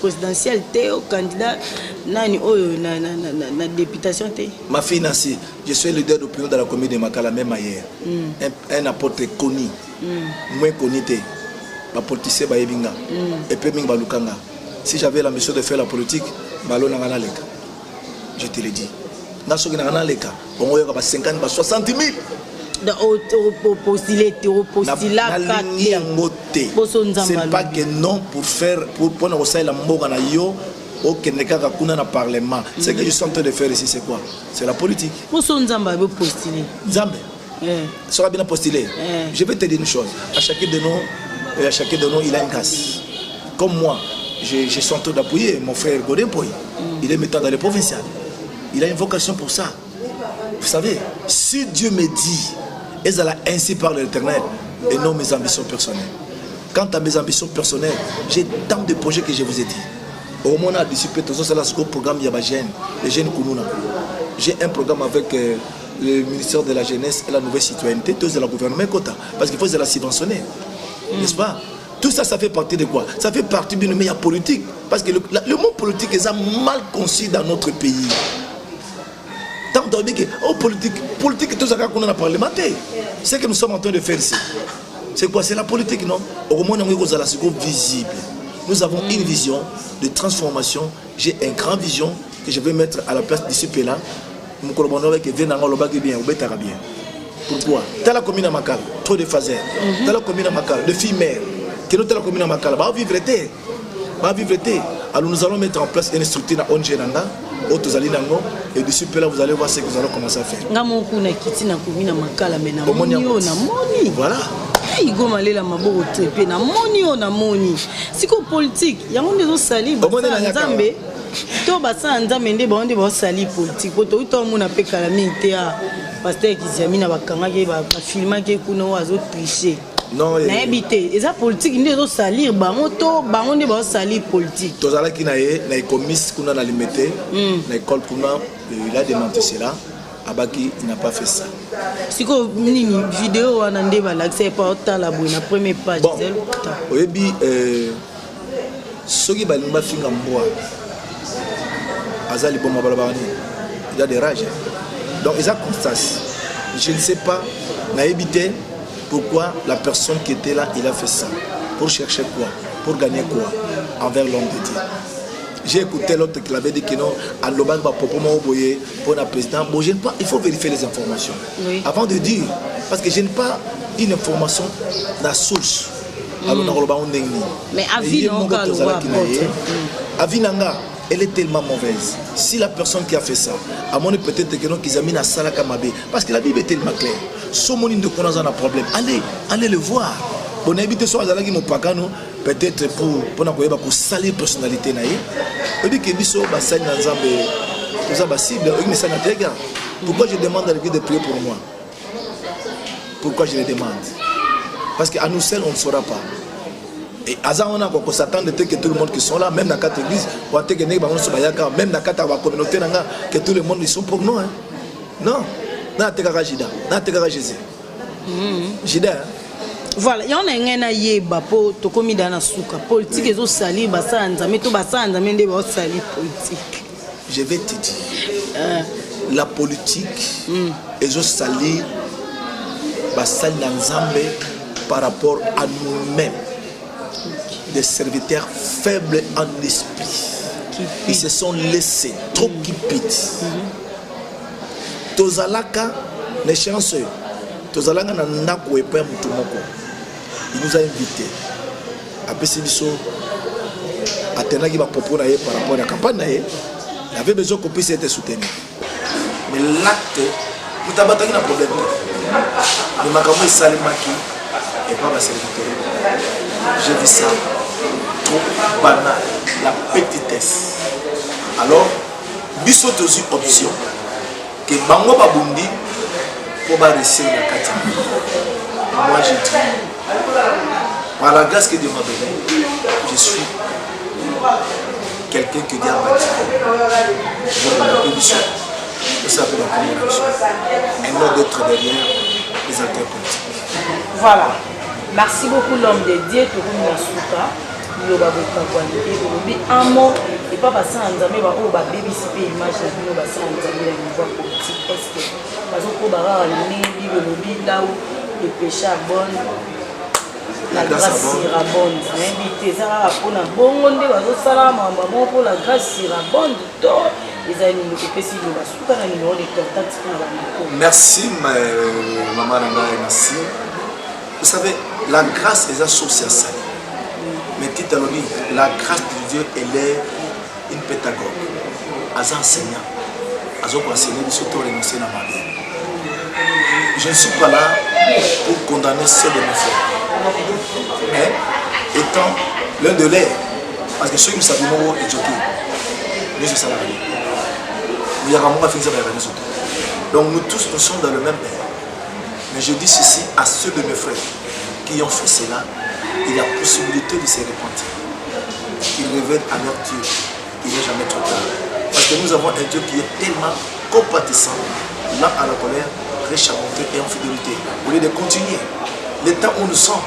présidentiel te au candidat nani oyo na députation te. Ma fille Nancy, je suis leader d'opinion dans la commune de Makala même ailleurs. Un apôtre connu. Moins connu te. Ba politicien ba yebinga. Et puis minga lukanga. Si j'avais la mission de faire la politique, balona ngana leka. Je te le dis. Dans ce cas, on a 50 000, 60 000. C'est pas que non pour faire, pour prendre la mort na yo, au Keneka Kakuna na parlement. Ce que je suis en train de faire ici, c'est quoi? C'est la politique. Nzambe. Sera bien postulé. Je vais te dire une chose. À chacun de nous, il a une casse. Comme moi, je suis en train d'appuyer mon frère Godin Poy. Il est mettant dans les provinciales. Il a une vocation pour ça. Vous savez, Si Dieu me dit, et ça ainsi par l'Éternel, et non mes ambitions personnelles. Quant à mes ambitions personnelles, j'ai tant de projets que je vous ai dit. Au moment où on a dissipé tout ça, c'est le programme Yabagène, les jeunes Kounouna. J'ai un programme avec le ministère de la Jeunesse et la Nouvelle Citoyenneté, tous de la gouvernement Kota, parce qu'il faut la subventionner. N'est-ce pas? Tout ça, ça fait partie de quoi? Ça fait partie d'une meilleure politique. Parce que le mot politique est mal conçu dans notre pays. Tant on dit que politique, tout ça qu'on a parlementé. C'est ce que nous sommes en train de faire ici. C'est quoi? C'est la politique, non? Au moins, on est visible. Nous avons une vision de transformation. J'ai une grande vision que je vais mettre à la place d'ici là. Nous collaborons avec Venango Lobaki bien, ou Betara bien. Pourquoi? Dans la commune à Makal, trop de phases. Dans la commune à Makal, de filles mères. Que nous, dans la commune à Makal, va vivre été. Alors nous allons mettre en place une structure à ONG Nanga, et d'ici là, vous allez voir ce que nous allons commencer à faire. Voilà. Igo malela maboko trepe na moni siko politique yango ndezo sali ba nzambe to basa nzambe nde bonde ba sali politique poto uto mona pe kala mingi a pasteur Kizami na bakanga ke ba filma ke kuno wazo tricher non na habité eza politique ndezo salir bango to bango nde ba sali politique to zala ki na ye na ecomis kuna na limité na école kuna il a démenti cela. Abaki, il n'a pas fait ça. Si vous avez une vidéo, on a l'accès par la première page. Bon, oui, ceux qui ont fait un bois, il y a des rages. Donc, ils ont constaté. Je ne sais pas, n'a évité pourquoi la personne qui était là, il a fait ça. Pour chercher quoi? Pour gagner quoi? Envers l'homme de Dieu. J'ai écouté l'autre qui l'avait dit que non, à l'Oban va pour le président. Bon, il faut vérifier les informations. Oui. Avant de dire, parce que je n'ai pas une information de la source. Mais Avinanga, elle est tellement mauvaise. Si la personne qui a fait ça, à mon peut-être que non, qu'ils ont mis à Salakamabe, parce que la Bible est tellement claire. Son monde de connaissance a un problème. Allez le voir. Bon, évitez soit à peut-être pour salir la personnalité. Pourquoi je demande à l'église de prier pour moi? Pourquoi je le demande? Parce qu'à nous seuls, on ne saura pas. Et on a s'attendre que tout le monde qui sont là, même dans la carte église, même dans la carte communauté, que tout le monde ils sont pour nous. Non, voilà, il y a un yeba pour to komi dans la souka politique et sali basa nzame to basa nzame nde ba sali politique. Je vais te dire la politique et sali basa nzambe par rapport à nous-mêmes, des serviteurs faibles en esprit. Ils se sont laissés trop kipites. Tozalaka les chanceux. Tozalaka na ndako epa mutu moko. Il nous a invités. Après Sibiso, à Tenagi va proposer par rapport à la campagne, il avait besoin qu'on puisse être soutenu. Mais l'acte, nous avons un problème. Le Makamou Salimaki et pas ma serviteur. J'ai vu ça trop banal, la petitesse. Alors, nous avons aussi option que Bango Babundi pour réussir la catégorie. Moi, j'ai dit, par la grâce que Dieu m'a donnée, je suis quelqu'un que Dieu a bâti. Je donne la position. Ça peut la communication. Et non d'être derrière les acteurs politiques. Voilà. Merci beaucoup l'homme de Dieu, Tokomi Nasuka. Un mot, et pas passer en Zambie, on va BBC image de nous, passer en Zambie, la niveau politique. Est-ce que, par exemple, là où le péché abonne, la grâce surabonde. Invité, ça va pour la bonne, pour la grâce surabonde. Merci, maman Nanga, merci. Vous savez, la grâce est associée à ça. Mais la grâce de Dieu, elle est une pédagogue. Elle est enseignante. Elle est enseignante, surtout les enseignants. Je ne suis pas là pour condamner ceux de mes frères. Mais étant l'un de l'air, parce que ceux qui savent comment est joké, nous je salarié. Il y a un moment qui finit par surtout. Donc nous tous, nous sommes dans le même Père. Mais je dis ceci à ceux de mes frères qui ont fait cela, il y a possibilité de se repentir. Qu'ils reviennent à leur Dieu. Il n'est jamais trop tard. Parce que nous avons un Dieu qui est tellement compatissant, lent à la colère, riche à bonté et en fidélité. Au lieu de continuer, le temps où nous sommes,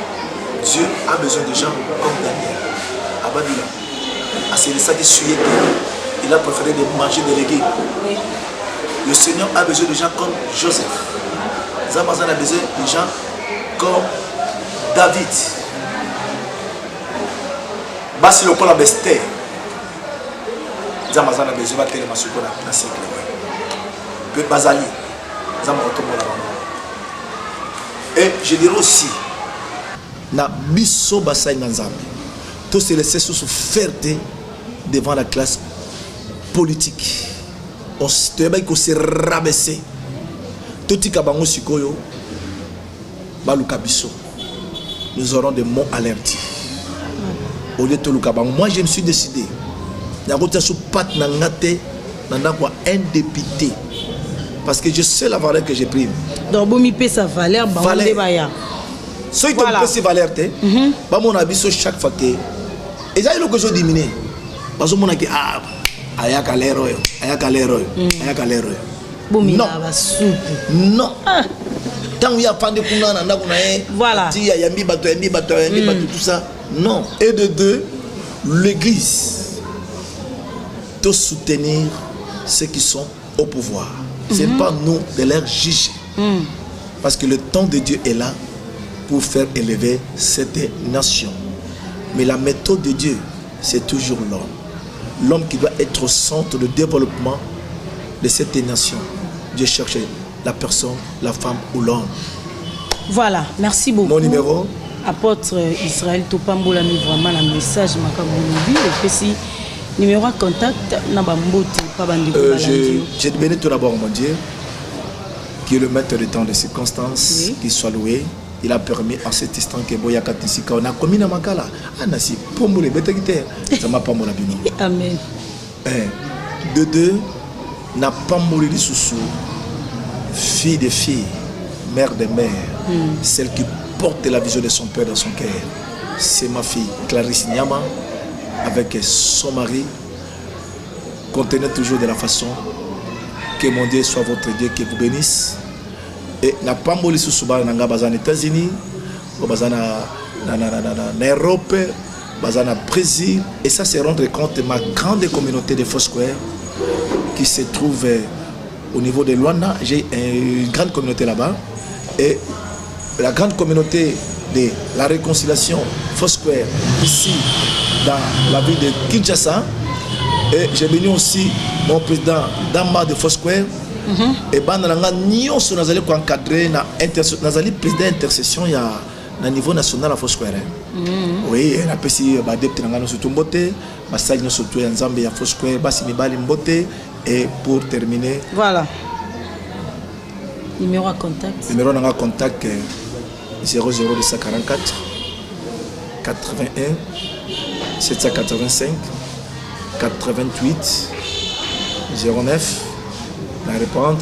Dieu a besoin de gens comme Daniel, à Babylone. À Célestat qui suyait terre, il a préféré de manger des légumes. Le Seigneur a besoin de gens comme Joseph. Zamazan a besoin de gens comme David. Basi le pôle à Bester. Zamazan a besoin de tellement ce qu'on a dans siècle. Peu Bazali. Et je dirais aussi, na biso basai nanzambe. Tous se laisser sous fierté devant la classe politique. On se rabaisser. Tout ce qui sikoyo, baluka biso. Nous aurons des mots à leur dire. Au lieu de luka bango, moi je me suis décidé. N'agotia sous pat nangate nandakwa un député. Parce que je sais la valeur que j'ai prise. Donc bon mi paie sa valeur, valeur. Ceux qui ont pris ces valeurs, mon avis chaque fois que et ça il que je diminue. Parce que mon aki ah ayaka l'ero, ayaka l'ero, ayaka l'ero. Non. Tant qu'il y a pas de kuna na kuna voilà. Il y a yambi bato tout ça. Non. Et de deux, l'église doit soutenir ceux qui sont au pouvoir. C'est pas nous de leur juger. Parce que le temps de Dieu est là pour faire élever cette nation. Mais la méthode de Dieu, c'est toujours l'homme. L'homme qui doit être au centre de développement de cette nation. Dieu cherche la personne, la femme ou l'homme. Voilà, merci beaucoup. Mon numéro apôtre Israël Topambola mi vraiment la message makabonubi et puis si numéro à contact Nabambote pas bandiko j'ai béni tout d'abord mon Dieu qui est le maître des temps des circonstances, qui soit loué. Il a permis en cet instant que Boya Katisika on a commis na makala anasi pomboule betekite ça m'a pas mon abino. Amen. De deux n'a pas mouru de sous fille de fille, mère de mère, celle qui porte la vision de son père dans son cœur. C'est ma fille Clarisse Nyama avec son mari. Contenez toujours de la façon que mon Dieu soit votre Dieu qui vous bénisse. Et n'a pas mouru sous Suba nanga bazan États-Unis, bazana na Europe, bazana Brésil. Et ça c'est rendre compte de ma grande communauté de Foursquare qui se trouve au niveau de Luanda. J'ai une grande communauté là-bas. Et la grande communauté de la réconciliation Foursquare ici dans la ville de Kinshasa. Et j'ai béni aussi mon président Dama de Foursquare. Et bandalanga nion so nazali ko encadrer na nazali président intercession ya na niveau national à Foursquare. Oui, elle a pesi ba depte nga no surtout mbote, ba sali no surtout ya nzambe ya Foursquare, ba simibali mbote. Et pour terminer, voilà. Numéro à contact. Numéro à contact 00244 81 785 88 09. La répondre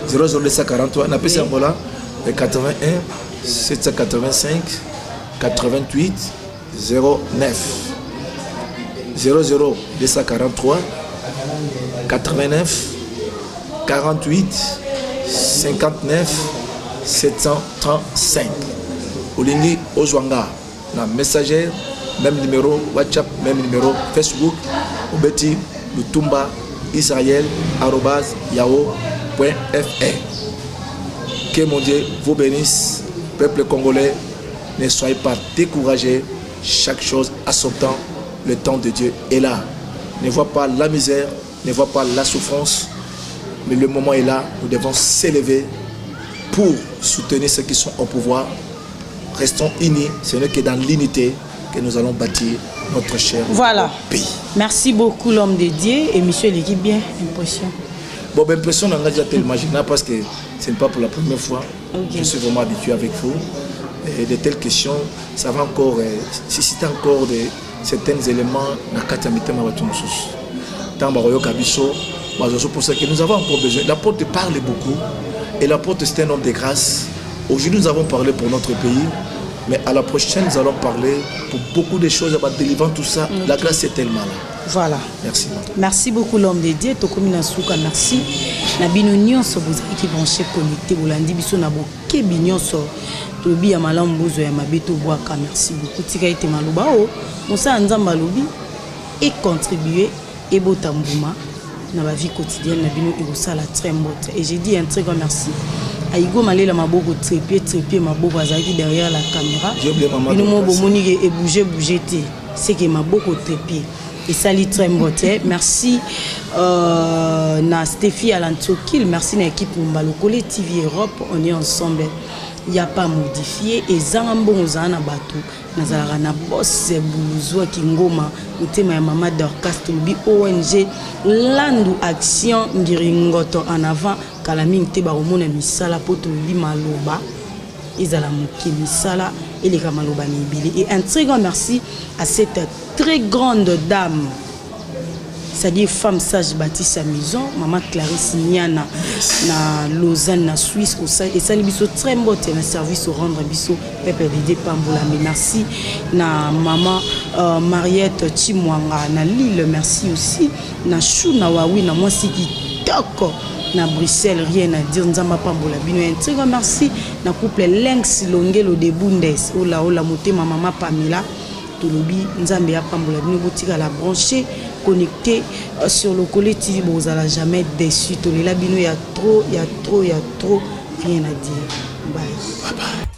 00243. On appelle ça voilà 81 785 88 09 00243 89 48 59 735. Olingi Ozwanga, na messager, même numéro WhatsApp, même numéro Facebook, Obeti Lutumba Israël @yahoo.fr. Que mon Dieu vous bénisse, peuple congolais. Ne soyez pas découragés, chaque chose à son temps. Le temps de Dieu est là. Ne vois pas la misère, ne vois pas la souffrance, mais le moment est là. Nous devons s'élever pour soutenir ceux qui sont au pouvoir. Restons unis. Ce n'est que dans l'unité que nous allons bâtir notre cher pays. Merci beaucoup l'homme de Dieu et monsieur l'équipe bien impression. Bon, ben, impression n'a déjà tellement magique parce que ce n'est pas pour la première fois. Je suis vraiment habitué avec vous. Et de telles questions, ça va encore susciter encore certains éléments dans le cas de Mitema Watumsus. Tant Baroyo Kabiso, C'est pour ça que nous avons encore besoin. L'apôtre parle beaucoup et l'apôtre c'est un homme de grâce. Aujourd'hui nous avons parlé pour notre pays, mais à la prochaine nous allons parler pour beaucoup de choses, délivrant tout ça. Okay. La grâce est tellement là. Voilà. Merci. Merci beaucoup l'homme de Dieu. Tokomi Nasuka, merci. Nabino nyonso bozaki ki branché connecté bolandi biso na bokebi nyonso. Tobi ya malamu bozo ya mabeto bwaka. Merci beaucoup. Tika ite maluba o. Mosa nzamba lobi et contribuer et botambuma dans la vie quotidienne nabino irosala très mbote. Et j'ai dit un très grand merci. Aigo malela maboko trépied maboko azaki derrière la caméra. Bino mo bomoni et bouger té. C'est que maboko trépied. Et salut très mbote. Merci na Stéphie Alantokil, merci na équipe Mbalokole TV Europe, on est ensemble. Il n'y a pas modifié et Zambon Zana Batou, Nazara na boss Boulouzoua Kingoma, le thème ya Mama d'Orchestre ONG Landu Action Ngiringoto en avant, Kalaming Tebaromona Misala Potoli Maloba, Izala Mouki Misala et les Kamaloba Nibili. Et un très grand merci à cette très grande dame, c'est-à-dire femme sage bâtie sa maison, maman Clarisse Niana, na Lausanne, na Suisse, et ça lui biso très beau, na service au rendre biso, Pepe Bide Pamboula, mais merci, na maman Mariette Chimwanga, na Lille, merci aussi, na Chou, na Wawi, na moi si qui toko, na Bruxelles, rien à dire, Nzamba Pamboula, bino, un très grand merci, na couple Lenx Longelo de Bundes, ola moté, ma maman Pamela, Tolobi, Nzambe ya Pamboula, bino, botika la brancher, connecté sur le collectif, vous n'allez jamais déçu. Il y a trop, rien à dire. Bye. Bye bye.